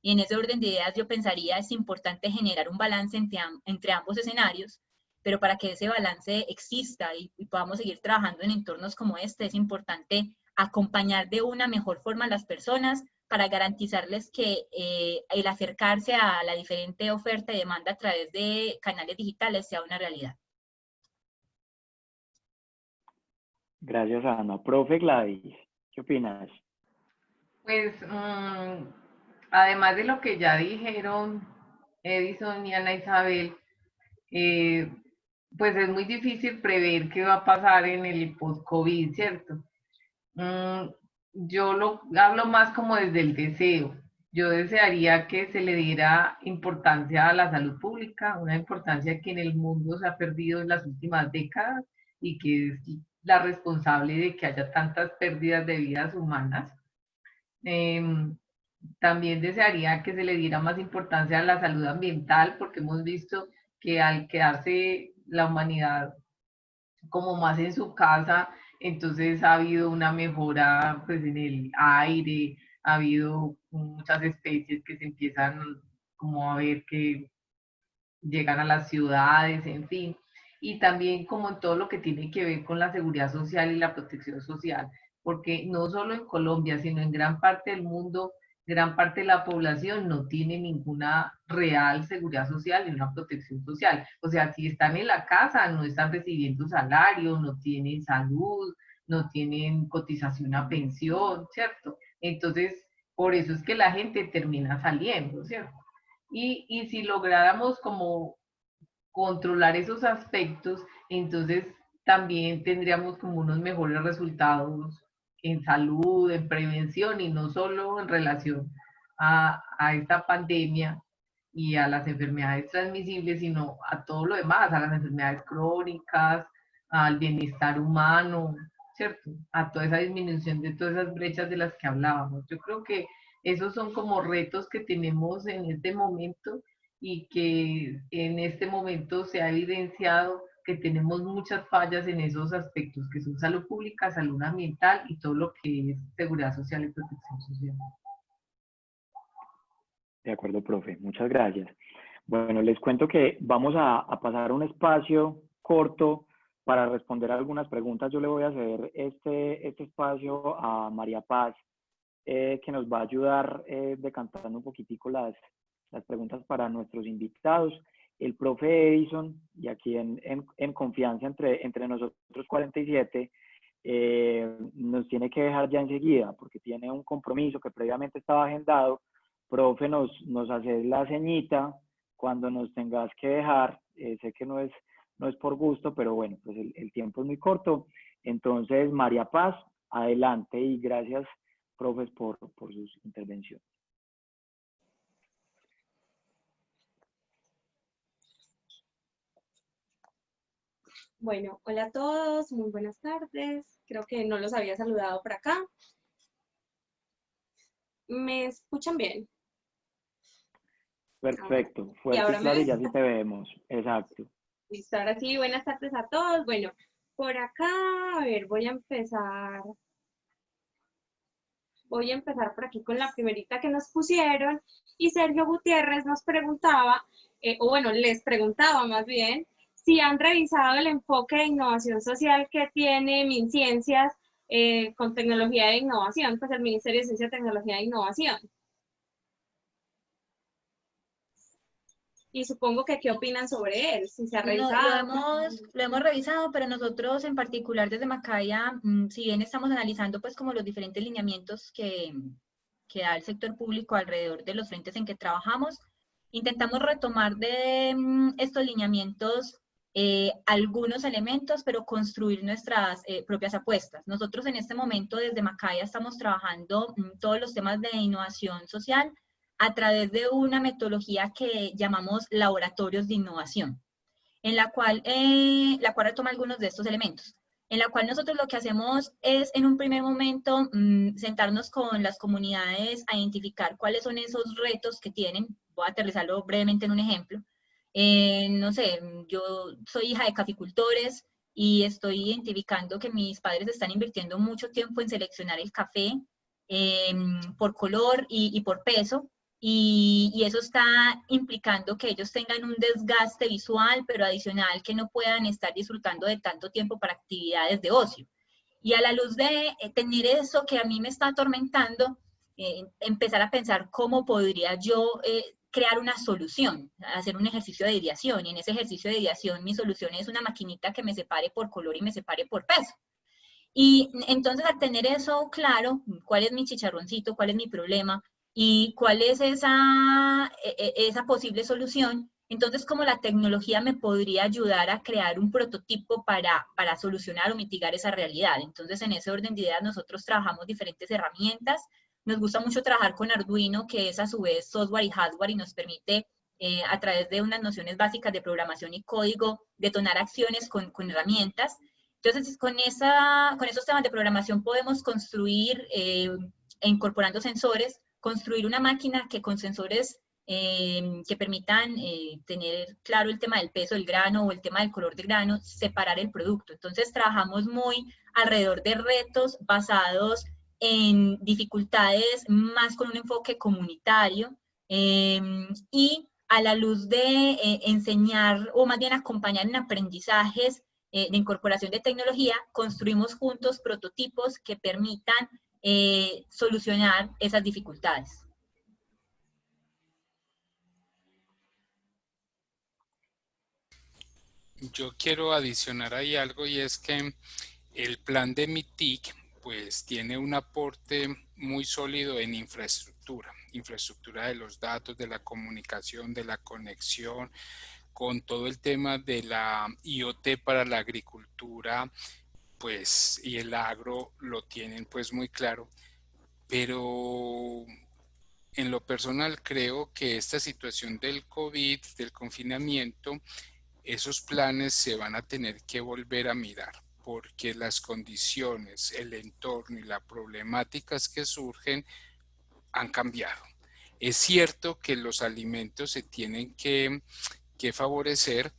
y en ese orden de ideas yo pensaría es importante generar un balance entre ambos escenarios, pero para que ese balance exista y podamos seguir trabajando en entornos como este, es importante acompañar de una mejor forma a las personas para garantizarles que el acercarse a la diferente oferta y demanda a través de canales digitales sea una realidad. Gracias, Ana. Profe Gladys, ¿qué opinas? Pues, además de lo que ya dijeron Edison y Ana Isabel, pues es muy difícil prever qué va a pasar en el post-COVID, ¿cierto? Yo lo hablo más como desde el deseo. Yo desearía que se le diera importancia a la salud pública, una importancia que en el mundo se ha perdido en las últimas décadas y que es la responsable de que haya tantas pérdidas de vidas humanas. También desearía que se le diera más importancia a la salud ambiental, porque hemos visto que al quedarse la humanidad como más en su casa, entonces ha habido una mejora pues en el aire, ha habido muchas especies que se empiezan como a ver que llegan a las ciudades, en fin, y también como en todo lo que tiene que ver con la seguridad social y la protección social, porque no solo en Colombia, sino en gran parte del mundo, gran parte de la población no tiene ninguna real seguridad social ni una protección social. O sea, si están en la casa, no están recibiendo salario, no tienen salud, no tienen cotización a pensión, ¿cierto? Entonces, por eso es que la gente termina saliendo, ¿cierto? Y si lográramos como controlar esos aspectos, entonces también tendríamos como unos mejores resultados en salud, en prevención y no solo en relación a esta pandemia y a las enfermedades transmisibles, sino a todo lo demás, a las enfermedades crónicas, al bienestar humano, ¿cierto? A toda esa disminución de todas esas brechas de las que hablábamos. Yo creo que Esos son como retos que tenemos en este momento y que en este momento se ha evidenciado que tenemos muchas fallas en esos aspectos, que son salud pública, salud ambiental y todo lo que es seguridad social y protección social. De acuerdo, profe. Muchas gracias. Bueno, les cuento que vamos a pasar un espacio corto para responder algunas preguntas. Yo le voy a hacer este espacio a María Paz, que nos va a ayudar decantando un poquitico las preguntas para nuestros invitados. El profe Edison, y aquí en confianza entre nosotros 47, nos tiene que dejar ya enseguida porque tiene un compromiso que previamente estaba agendado. Profe, nos haces la ceñita cuando nos tengas que dejar. Sé que no es por gusto, pero bueno, pues el tiempo es muy corto. Entonces, María Paz, adelante y gracias, profes, por sus intervenciones. Bueno, hola a todos, muy buenas tardes. Creo que no los había saludado por acá. ¿Me escuchan bien? Perfecto, ¿Y fuerte y ahora me claro y ven? ya sí te vemos. Exacto. Listo, ahora sí, buenas tardes a todos. Bueno, por acá, a ver, voy a empezar por aquí con la primerita que nos pusieron. Y Sergio Gutiérrez nos preguntaba, o bueno, les preguntaba más bien, si han revisado el enfoque de innovación social que tiene MinCiencias con tecnología de innovación, pues el Ministerio de Ciencia, Tecnología e Innovación. Y supongo que qué opinan sobre él, si se ha revisado. Lo hemos revisado, pero nosotros en particular desde Macaya, si bien estamos analizando pues como los diferentes lineamientos que da el sector público alrededor de los frentes en que trabajamos, intentamos retomar de estos lineamientos algunos elementos, pero construir nuestras propias apuestas. Nosotros en este momento desde Macaya estamos trabajando todos los temas de innovación social a través de una metodología que llamamos laboratorios de innovación, en la cual retoma algunos de estos elementos, en la cual nosotros lo que hacemos es en un primer momento sentarnos con las comunidades a identificar cuáles son esos retos que tienen. Voy a aterrizarlo brevemente en un ejemplo. No sé, yo soy hija de caficultores y estoy identificando que mis padres están invirtiendo mucho tiempo en seleccionar el café por color y por peso, y eso está implicando que ellos tengan un desgaste visual, pero adicional que no puedan estar disfrutando de tanto tiempo para actividades de ocio. Y a la luz de tener eso que a mí me está atormentando, empezar a pensar cómo podría yo crear una solución, hacer un ejercicio de ideación. Y en ese ejercicio de ideación mi solución es una maquinita que me separe por color y me separe por peso. Y entonces al tener eso claro, cuál es mi chicharroncito, cuál es mi problema y cuál es esa posible solución, entonces cómo la tecnología me podría ayudar a crear un prototipo para solucionar o mitigar esa realidad. Entonces en ese orden de ideas nosotros trabajamos diferentes herramientas. Nos gusta mucho trabajar con Arduino, que es a su vez software y hardware y nos permite a través de unas nociones básicas de programación y código detonar acciones con herramientas. Entonces, con esos temas de programación podemos construir, incorporando sensores, construir una máquina que con sensores que permitan tener claro el tema del peso del grano o el tema del color del grano, separar el producto. Entonces, trabajamos muy alrededor de retos basados en dificultades más con un enfoque comunitario y a la luz de enseñar o más bien acompañar en aprendizajes de incorporación de tecnología, construimos juntos prototipos que permitan solucionar esas dificultades. Yo quiero adicionar ahí algo y es que el plan de MITIC pues tiene un aporte muy sólido en infraestructura de los datos, de la comunicación, de la conexión, con todo el tema de la IoT para la agricultura, pues y el agro lo tienen pues muy claro, pero en lo personal creo que esta situación del COVID, del confinamiento, esos planes se van a tener que volver a mirar porque las condiciones, el entorno y las problemáticas que surgen han cambiado. Es cierto que los alimentos se tienen que favorecer,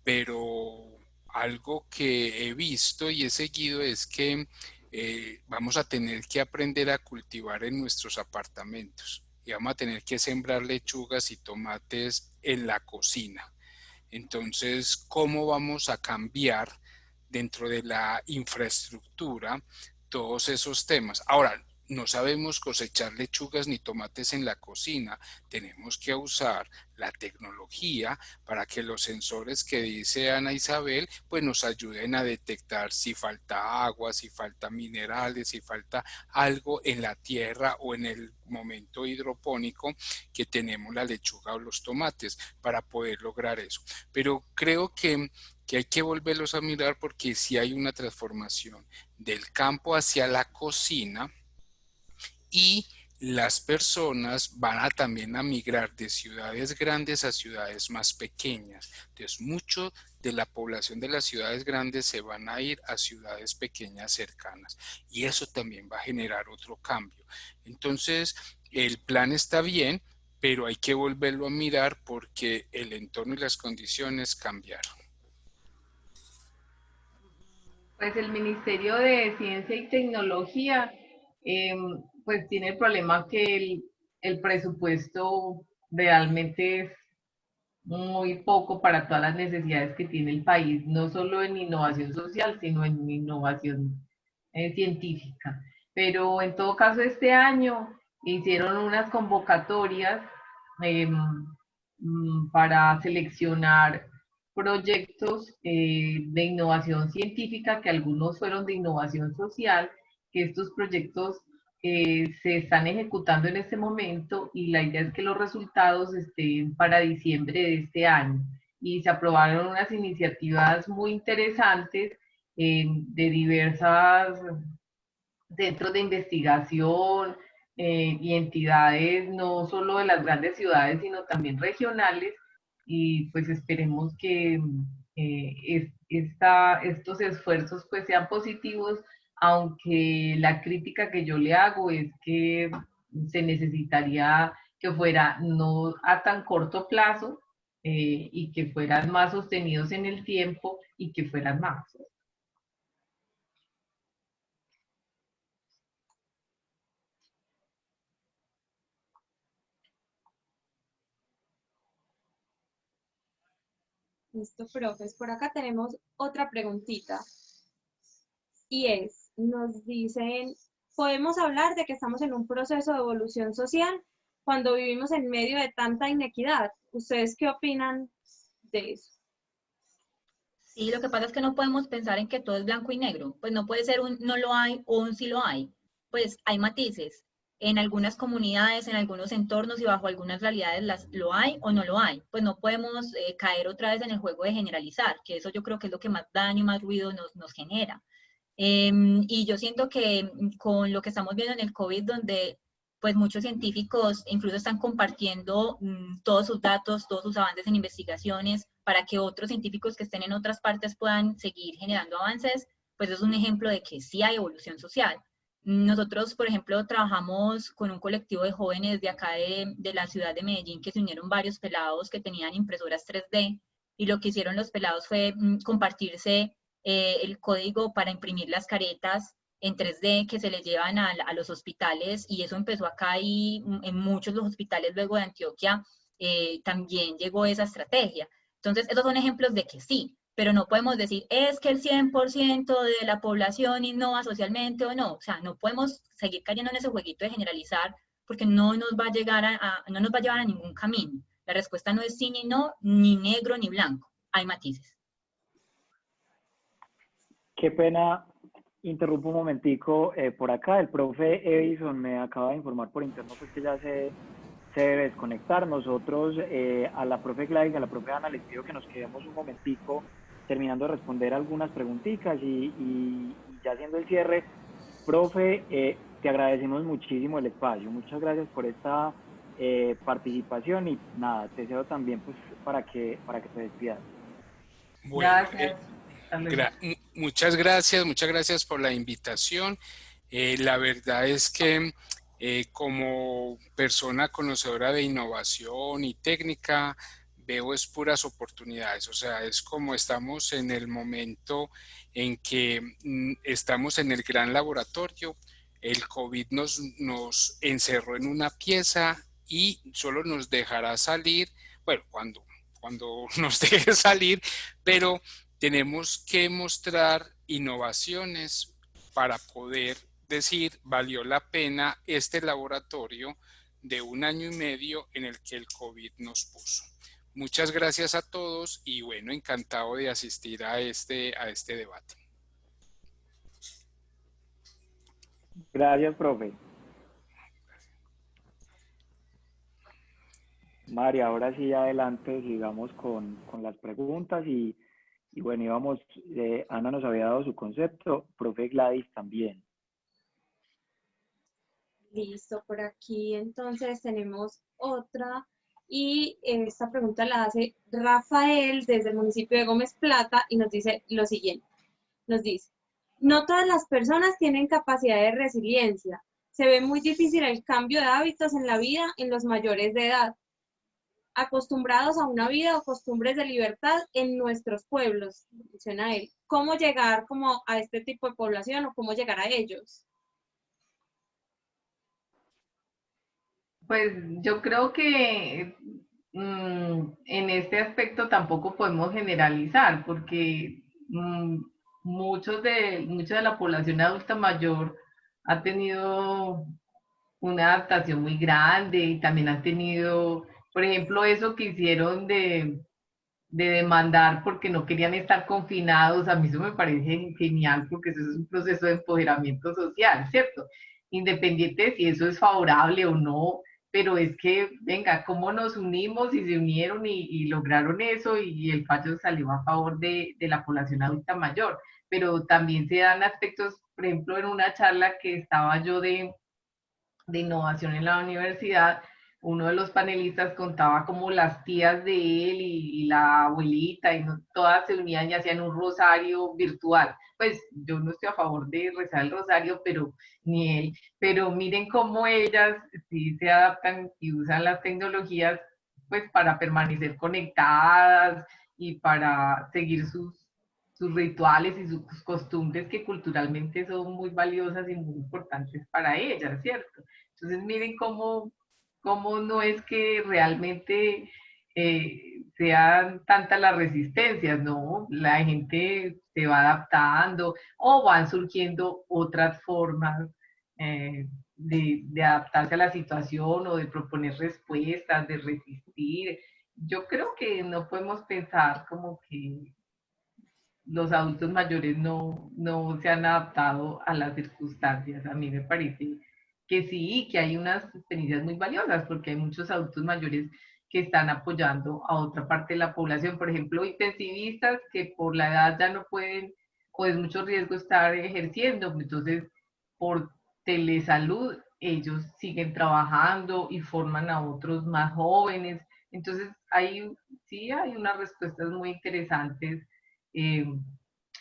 pero algo que he visto y he seguido es que vamos a tener que aprender a cultivar en nuestros apartamentos y vamos a tener que sembrar lechugas y tomates en la cocina. Entonces, ¿cómo vamos a cambiar dentro de la infraestructura todos esos temas? Ahora, no sabemos cosechar lechugas ni tomates en la cocina. Tenemos que usar la tecnología para que los sensores que dice Ana Isabel, pues nos ayuden a detectar si falta agua, si falta minerales, si falta algo en la tierra o en el momento hidropónico que tenemos la lechuga o los tomates para poder lograr eso. Pero creo que hay que volverlos a mirar porque sí hay una transformación del campo hacia la cocina y las personas van a también a migrar de ciudades grandes a ciudades más pequeñas. Entonces, mucho de la población de las ciudades grandes se van a ir a ciudades pequeñas cercanas y eso también va a generar otro cambio. Entonces, el plan está bien, pero hay que volverlo a mirar porque el entorno y las condiciones cambiaron. Pues el Ministerio de Ciencia y Tecnología pues tiene el problema que el presupuesto realmente es muy poco para todas las necesidades que tiene el país, no solo en innovación social, sino en innovación científica. Pero en todo caso este año hicieron unas convocatorias eh, para seleccionar proyectos de innovación científica, que algunos fueron de innovación social, que estos proyectos se están ejecutando en este momento y la idea es que los resultados estén para diciembre de este año. Y se aprobaron unas iniciativas muy interesantes de diversas centros de investigación y entidades no solo de las grandes ciudades, sino también regionales, y pues esperemos que estos esfuerzos pues sean positivos, aunque la crítica que yo le hago es que se necesitaría que fuera no a tan corto plazo y que fueran más sostenidos en el tiempo y que fueran más. Listo, profes. Por acá tenemos otra preguntita. Y es, nos dicen, podemos hablar de que estamos en un proceso de evolución social cuando vivimos en medio de tanta inequidad. ¿Ustedes qué opinan de eso? Sí, lo que pasa es que no podemos pensar en que todo es blanco y negro. Pues no puede ser un no lo hay o un sí lo hay. Pues hay matices. En algunas comunidades, en algunos entornos y bajo algunas realidades lo hay o no lo hay. Pues no podemos caer otra vez en el juego de generalizar, que eso yo creo que es lo que más daño y más ruido nos genera. Y yo siento que con lo que estamos viendo en el COVID, donde pues muchos científicos incluso están compartiendo todos sus datos, todos sus avances en investigaciones para que otros científicos que estén en otras partes puedan seguir generando avances, pues es un ejemplo de que sí hay evolución social. Nosotros, por ejemplo, trabajamos con un colectivo de jóvenes de acá de la ciudad de Medellín que se unieron varios pelados que tenían impresoras 3D y lo que hicieron los pelados fue compartirse el código para imprimir las caretas en 3D que se les llevan a los hospitales y eso empezó acá y en muchos de los hospitales luego de Antioquia también llegó esa estrategia. Entonces, esos son ejemplos de que sí, pero no podemos decir es que el 100% de la población innova socialmente o no. O sea, no podemos seguir cayendo en ese jueguito de generalizar porque no nos va a llegar no nos va a llevar a ningún camino. La respuesta no es sí ni no, ni negro ni blanco. Hay matices. Qué pena, interrumpo un momentico por acá. El profe Edison me acaba de informar por interno pues, que ya se debe desconectar. Nosotros a la profe Gladys, a la profe Ana, les pido que nos quedemos un momentico terminando de responder algunas preguntitas y ya haciendo el cierre. Profe, te agradecemos muchísimo el espacio. Muchas gracias por esta participación y nada, te deseo también pues para que te despidas. Bueno, Gracias. muchas gracias por la invitación. La verdad es que Como persona conocedora de innovación y técnica, veo es puras oportunidades. O sea, es como estamos en el momento en que estamos en el gran laboratorio. El COVID nos encerró en una pieza y solo nos dejará salir, bueno, cuando nos deje salir, pero tenemos que mostrar innovaciones para poder decir, valió la pena este laboratorio de 1 año y medio en el que el COVID nos puso. Muchas gracias a todos y bueno, encantado de asistir a este debate. Gracias, profe. María, ahora sí adelante, sigamos con las preguntas y bueno, íbamos, Ana nos había dado su concepto, profe Gladys también. Listo, por aquí entonces tenemos otra y esta pregunta la hace Rafael desde el municipio de Gómez Plata y nos dice lo siguiente. Nos dice, no todas las personas tienen capacidad de resiliencia. Se ve muy difícil el cambio de hábitos en la vida en los mayores de edad, acostumbrados a una vida o costumbres de libertad en nuestros pueblos, menciona él. ¿Cómo llegar como a este tipo de población o cómo llegar a ellos? Pues yo creo que en este aspecto tampoco podemos generalizar, porque mucha de la población adulta mayor ha tenido una adaptación muy grande y también han tenido, por ejemplo, eso que hicieron de demandar porque no querían estar confinados, a mí eso me parece genial porque eso es un proceso de empoderamiento social, ¿cierto? Independiente de si eso es favorable o no, pero es que, venga, cómo nos unimos y se unieron y lograron eso y el fallo salió a favor de la población adulta mayor, pero también se dan aspectos, por ejemplo, en una charla que estaba yo de innovación en la universidad, uno de los panelistas contaba como las tías de él y la abuelita, y no, todas se unían y hacían un rosario virtual. Pues yo no estoy a favor de rezar el rosario, pero ni él. Pero miren cómo ellas sí se adaptan y usan las tecnologías pues para permanecer conectadas y para seguir sus rituales y sus costumbres que culturalmente son muy valiosas y muy importantes para ellas, ¿cierto? Entonces miren cómo no es que realmente sean tantas las resistencias, ¿no? La gente se va adaptando o van surgiendo otras formas de adaptarse a la situación o de proponer respuestas, de resistir. Yo creo que no podemos pensar como que los adultos mayores no se han adaptado a las circunstancias. A mí me parece que sí, que hay unas experiencias muy valiosas, porque hay muchos adultos mayores que están apoyando a otra parte de la población, por ejemplo, intensivistas que por la edad ya no pueden, o es mucho riesgo estar ejerciendo, entonces por telesalud ellos siguen trabajando y forman a otros más jóvenes, entonces sí hay unas respuestas muy interesantes eh,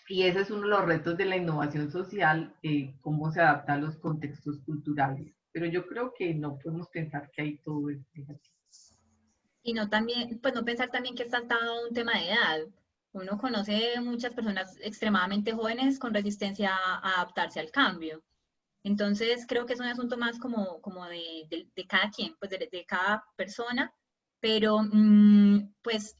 y ese es uno de los retos de la innovación social, cómo se adapta a los contextos culturales. Pero yo creo que no podemos pensar que hay todo es negativo. Y no también, pues no pensar también que está atado un tema de edad. Uno conoce muchas personas extremadamente jóvenes con resistencia a adaptarse al cambio. Entonces, creo que es un asunto más como de cada quien, pues de cada persona, pero pues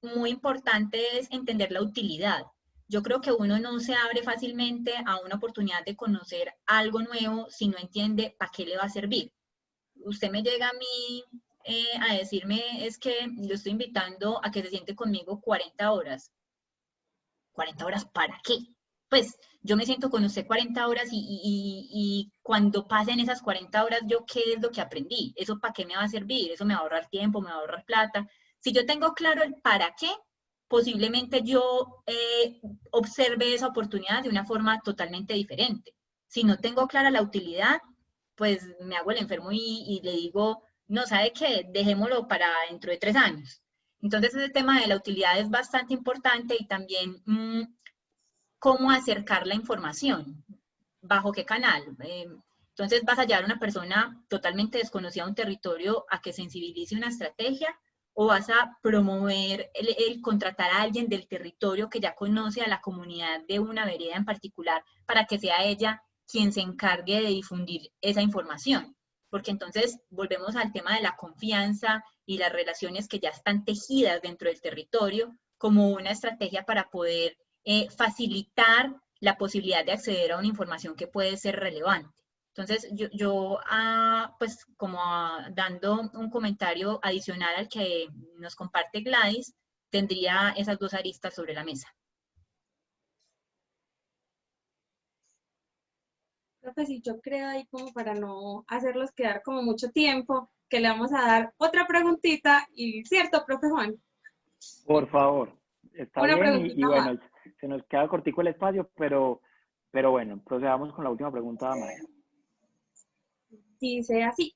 muy importante es entender la utilidad. Yo creo que uno no se abre fácilmente a una oportunidad de conocer algo nuevo si no entiende para qué le va a servir. Usted me llega a mí a decirme, es que lo estoy invitando a que se siente conmigo 40 horas. ¿40 horas para qué? Pues yo me siento con usted 40 horas y cuando pasen esas 40 horas, ¿yo qué es lo que aprendí? ¿Eso para qué me va a servir? ¿Eso me va a ahorrar tiempo, me va a ahorrar plata? Si yo tengo claro el para qué, posiblemente yo observe esa oportunidad de una forma totalmente diferente. Si no tengo clara la utilidad, pues me hago el enfermo y le digo, no, ¿sabe qué? Dejémoslo para dentro de 3 años. Entonces, ese tema de la utilidad es bastante importante y también cómo acercar la información, bajo qué canal. Entonces, ¿vas a llevar a una persona totalmente desconocida a un territorio a que sensibilice una estrategia? ¿O vas a promover el contratar a alguien del territorio que ya conoce a la comunidad de una vereda en particular para que sea ella quien se encargue de difundir esa información? Porque entonces volvemos al tema de la confianza y las relaciones que ya están tejidas dentro del territorio como una estrategia para poder facilitar la posibilidad de acceder a una información que puede ser relevante. Entonces, pues como dando un comentario adicional al que nos comparte Gladys, tendría esas dos aristas sobre la mesa. Profe, si yo creo ahí como para no hacerlos quedar como mucho tiempo, que le vamos a dar otra preguntita, y ¿cierto, profe Juan? Por favor, está Una bien preguntita y más. bueno, se nos queda cortico el espacio, pero bueno, procedamos con la última pregunta, Maya. Dice así,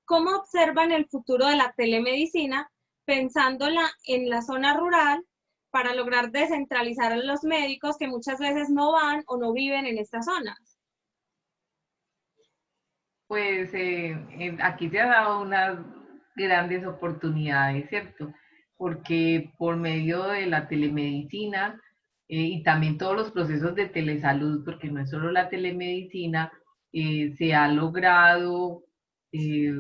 ¿cómo observan el futuro de la telemedicina pensándola en la zona rural para lograr descentralizar a los médicos que muchas veces no van o no viven en estas zonas? Pues aquí se han dado unas grandes oportunidades, ¿cierto? Porque por medio de la telemedicina y también todos los procesos de telesalud, porque no es solo la telemedicina, se ha logrado eh,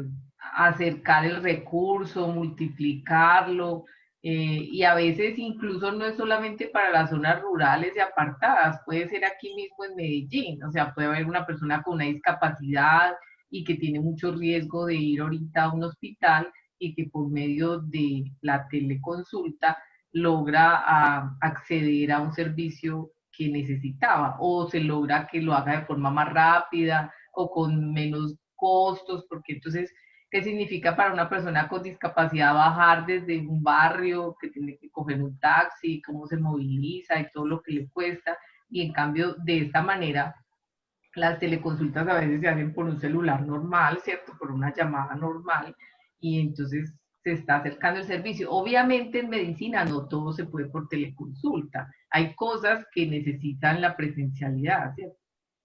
acercar el recurso, multiplicarlo, y a veces incluso no es solamente para las zonas rurales y apartadas, puede ser aquí mismo en Medellín, o sea, puede haber una persona con una discapacidad y que tiene mucho riesgo de ir ahorita a un hospital y que por medio de la teleconsulta logra acceder a un servicio que necesitaba o se logra que lo haga de forma más rápida o con menos costos, porque entonces, ¿qué significa para una persona con discapacidad bajar desde un barrio que tiene que coger un taxi, cómo se moviliza y todo lo que le cuesta? Y en cambio, de esta manera, las teleconsultas a veces se hacen por un celular normal, ¿cierto? Por una llamada normal, y entonces se está acercando el servicio. Obviamente en medicina no todo se puede por teleconsulta. Hay cosas que necesitan la presencialidad, ¿cierto?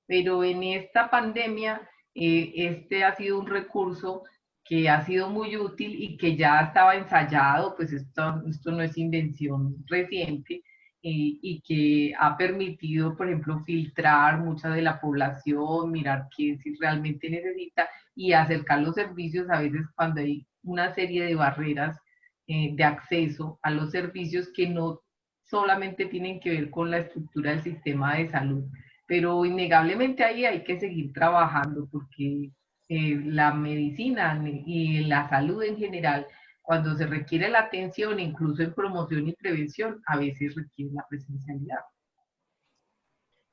Pero en esta pandemia, este ha sido un recurso que ha sido muy útil y que ya estaba ensayado, pues esto no es invención reciente, y que ha permitido, por ejemplo, filtrar mucha de la población, mirar qué si realmente necesita y acercar los servicios a veces cuando hay una serie de barreras de acceso a los servicios que no solamente tienen que ver con la estructura del sistema de salud, pero innegablemente ahí hay que seguir trabajando porque la medicina y la salud en general, cuando se requiere la atención, incluso en promoción y prevención, a veces requiere la presencialidad.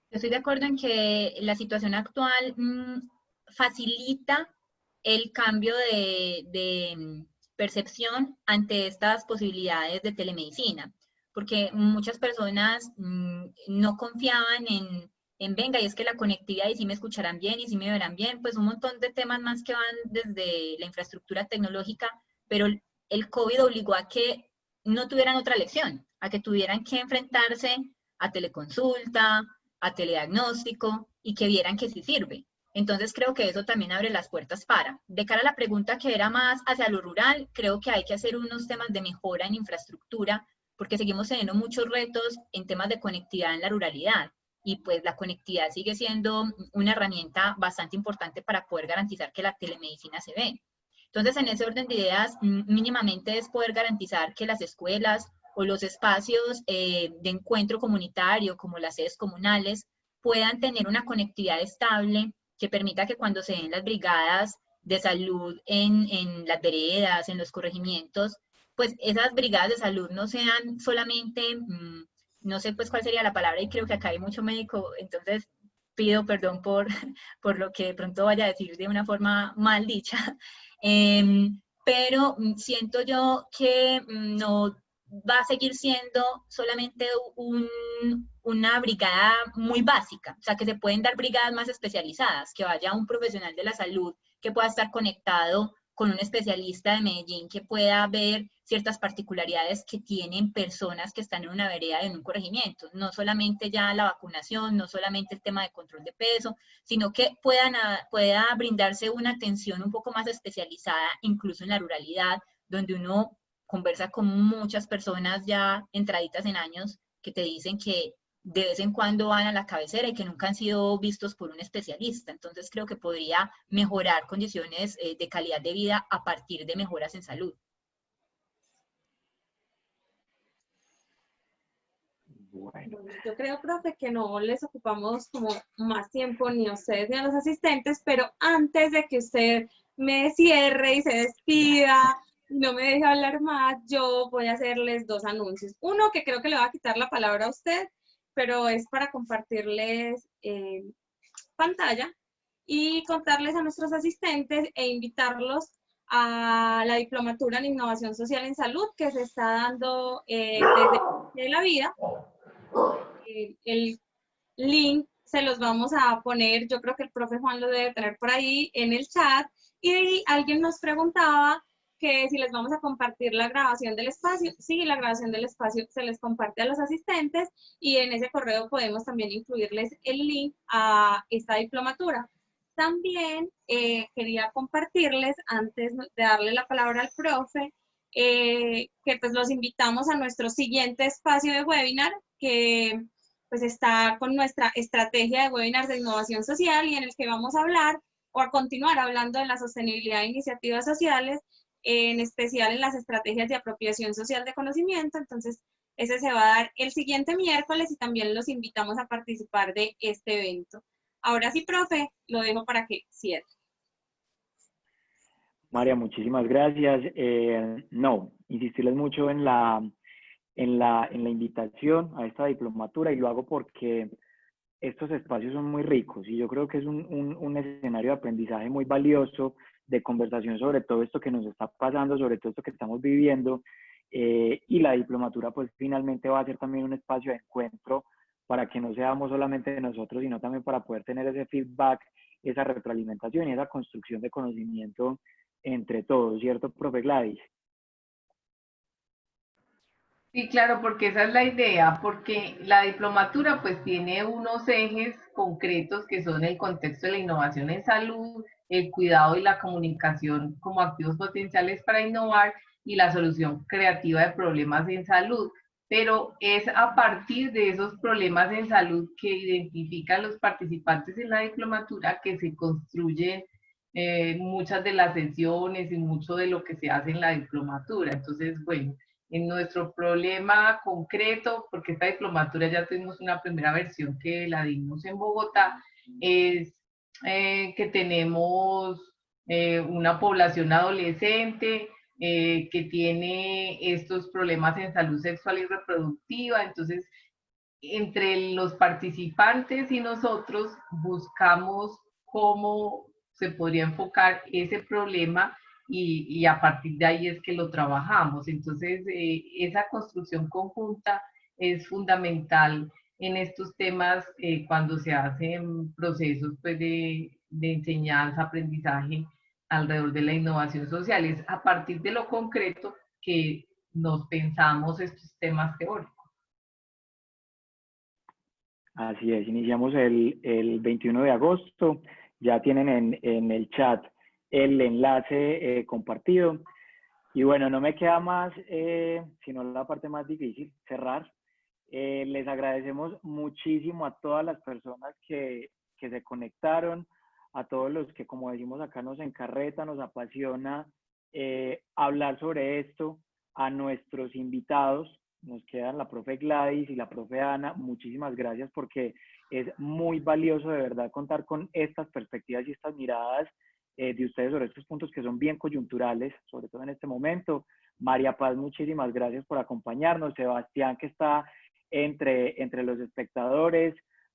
Yo estoy de acuerdo en que la situación actual facilita el cambio de percepción ante estas posibilidades de telemedicina, porque muchas personas no confiaban en venga, y es que la conectividad, y si me escucharán bien, y si me verán bien, pues un montón de temas más que van desde la infraestructura tecnológica, pero el COVID obligó a que no tuvieran otra elección, a que tuvieran que enfrentarse a teleconsulta, a telediagnóstico, y que vieran que sí sirve. Entonces creo que eso también abre las puertas para. De cara a la pregunta que era más hacia lo rural, creo que hay que hacer unos temas de mejora en infraestructura, porque seguimos teniendo muchos retos en temas de conectividad en la ruralidad. Y pues la conectividad sigue siendo una herramienta bastante importante para poder garantizar que la telemedicina se ve. Entonces, en ese orden de ideas, mínimamente es poder garantizar que las escuelas o los espacios de encuentro comunitario, como las sedes comunales, puedan tener una conectividad estable que permita que cuando se den las brigadas de salud en las veredas, en los corregimientos, pues esas brigadas de salud no sean solamente, no sé pues cuál sería la palabra, y creo que acá hay mucho médico, entonces pido perdón por lo que de pronto vaya a decir de una forma mal dicha, pero siento yo que no va a seguir siendo solamente una brigada muy básica, o sea, que se pueden dar brigadas más especializadas, que vaya un profesional de la salud que pueda estar conectado con un especialista de Medellín que pueda ver ciertas particularidades que tienen personas que están en una vereda, en un corregimiento. No solamente ya la vacunación, no solamente el tema de control de peso, sino que pueda brindarse una atención un poco más especializada, incluso en la ruralidad, donde uno conversa con muchas personas ya entraditas en años que te dicen que de vez en cuando van a la cabecera y que nunca han sido vistos por un especialista. Entonces creo que podría mejorar condiciones de calidad de vida a partir de mejoras en salud. Bueno, yo creo, profe, que no les ocupamos como más tiempo ni a ustedes ni a los asistentes, pero antes de que usted me cierre y se despida, no me deje hablar más, yo voy a hacerles dos anuncios. Uno que creo que le va a quitar la palabra a usted, pero es para compartirles pantalla y contarles a nuestros asistentes e invitarlos a la diplomatura en Innovación Social en Salud que se está dando desde la vida. El link se los vamos a poner, yo creo que el profe Juan lo debe tener por ahí en el chat, y alguien nos preguntaba que si les vamos a compartir la grabación del espacio. Sí, la grabación del espacio se les comparte a los asistentes y en ese correo podemos también incluirles el link a esta diplomatura. También quería compartirles, antes de darle la palabra al profe, que pues los invitamos a nuestro siguiente espacio de webinar, que pues está con nuestra estrategia de webinars de innovación social y en el que vamos a hablar o a continuar hablando de la sostenibilidad de iniciativas sociales, en especial en las estrategias de apropiación social de conocimiento. Entonces, ese se va a dar el siguiente miércoles y también los invitamos a participar de este evento. Ahora sí, profe, lo dejo para que cierre. María, muchísimas gracias. No, insistirles mucho en la invitación a esta diplomatura, y lo hago porque estos espacios son muy ricos y yo creo que es un escenario de aprendizaje muy valioso, de conversación sobre todo esto que nos está pasando, sobre todo esto que estamos viviendo, y la diplomatura pues finalmente va a ser también un espacio de encuentro para que no seamos solamente nosotros, sino también para poder tener ese feedback, esa retroalimentación y esa construcción de conocimiento entre todos, ¿cierto, profe Gladys? Sí, claro, porque esa es la idea, porque la diplomatura pues tiene unos ejes concretos que son el contexto de la innovación en salud, el cuidado y la comunicación como activos potenciales para innovar y la solución creativa de problemas en salud. Pero es a partir de esos problemas en salud que identifican los participantes en la diplomatura que se construyen muchas de las sesiones y mucho de lo que se hace en la diplomatura. Entonces, bueno, en nuestro problema concreto, porque esta diplomatura ya tuvimos una primera versión que la dimos en Bogotá, es que tenemos una población adolescente que tiene estos problemas en salud sexual y reproductiva. Entonces, entre los participantes y nosotros buscamos cómo se podría enfocar ese problema y a partir de ahí es que lo trabajamos. Entonces, esa construcción conjunta es fundamental en estos temas cuando se hacen procesos pues, de enseñanza, aprendizaje alrededor de la innovación social. Es a partir de lo concreto que nos pensamos estos temas teóricos. Así es, iniciamos el 21 de agosto, ya tienen en el chat el enlace compartido. Y bueno, no me queda más, sino la parte más difícil, cerrar. Les agradecemos muchísimo a todas las personas que se conectaron, a todos los que, como decimos acá, nos encarreta, nos apasiona hablar sobre esto, a nuestros invitados. Nos quedan la profe Gladys y la profe Ana. Muchísimas gracias porque es muy valioso de verdad contar con estas perspectivas y estas miradas de ustedes sobre estos puntos que son bien coyunturales, sobre todo en este momento. María Paz, muchísimas gracias por acompañarnos. Sebastián, que está entre los espectadores,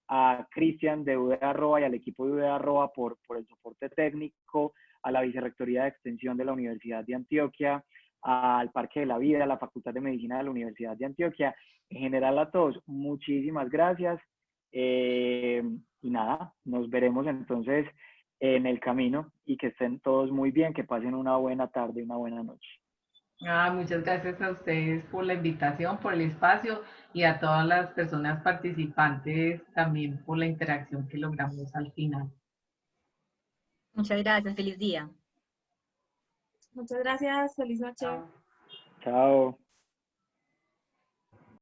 a Cristian de UDA Arroba y al equipo de UDA Arroba por el soporte técnico, a la Vicerrectoría de Extensión de la Universidad de Antioquia, al Parque de la Vida, a la Facultad de Medicina de la Universidad de Antioquia, en general a todos, muchísimas gracias. Y nada, nos veremos entonces en el camino y que estén todos muy bien, que pasen una buena tarde y una buena noche. Muchas gracias a ustedes por la invitación, por el espacio y a todas las personas participantes también por la interacción que logramos al final. Muchas gracias, feliz día. Muchas gracias, feliz noche. Chao. Chao.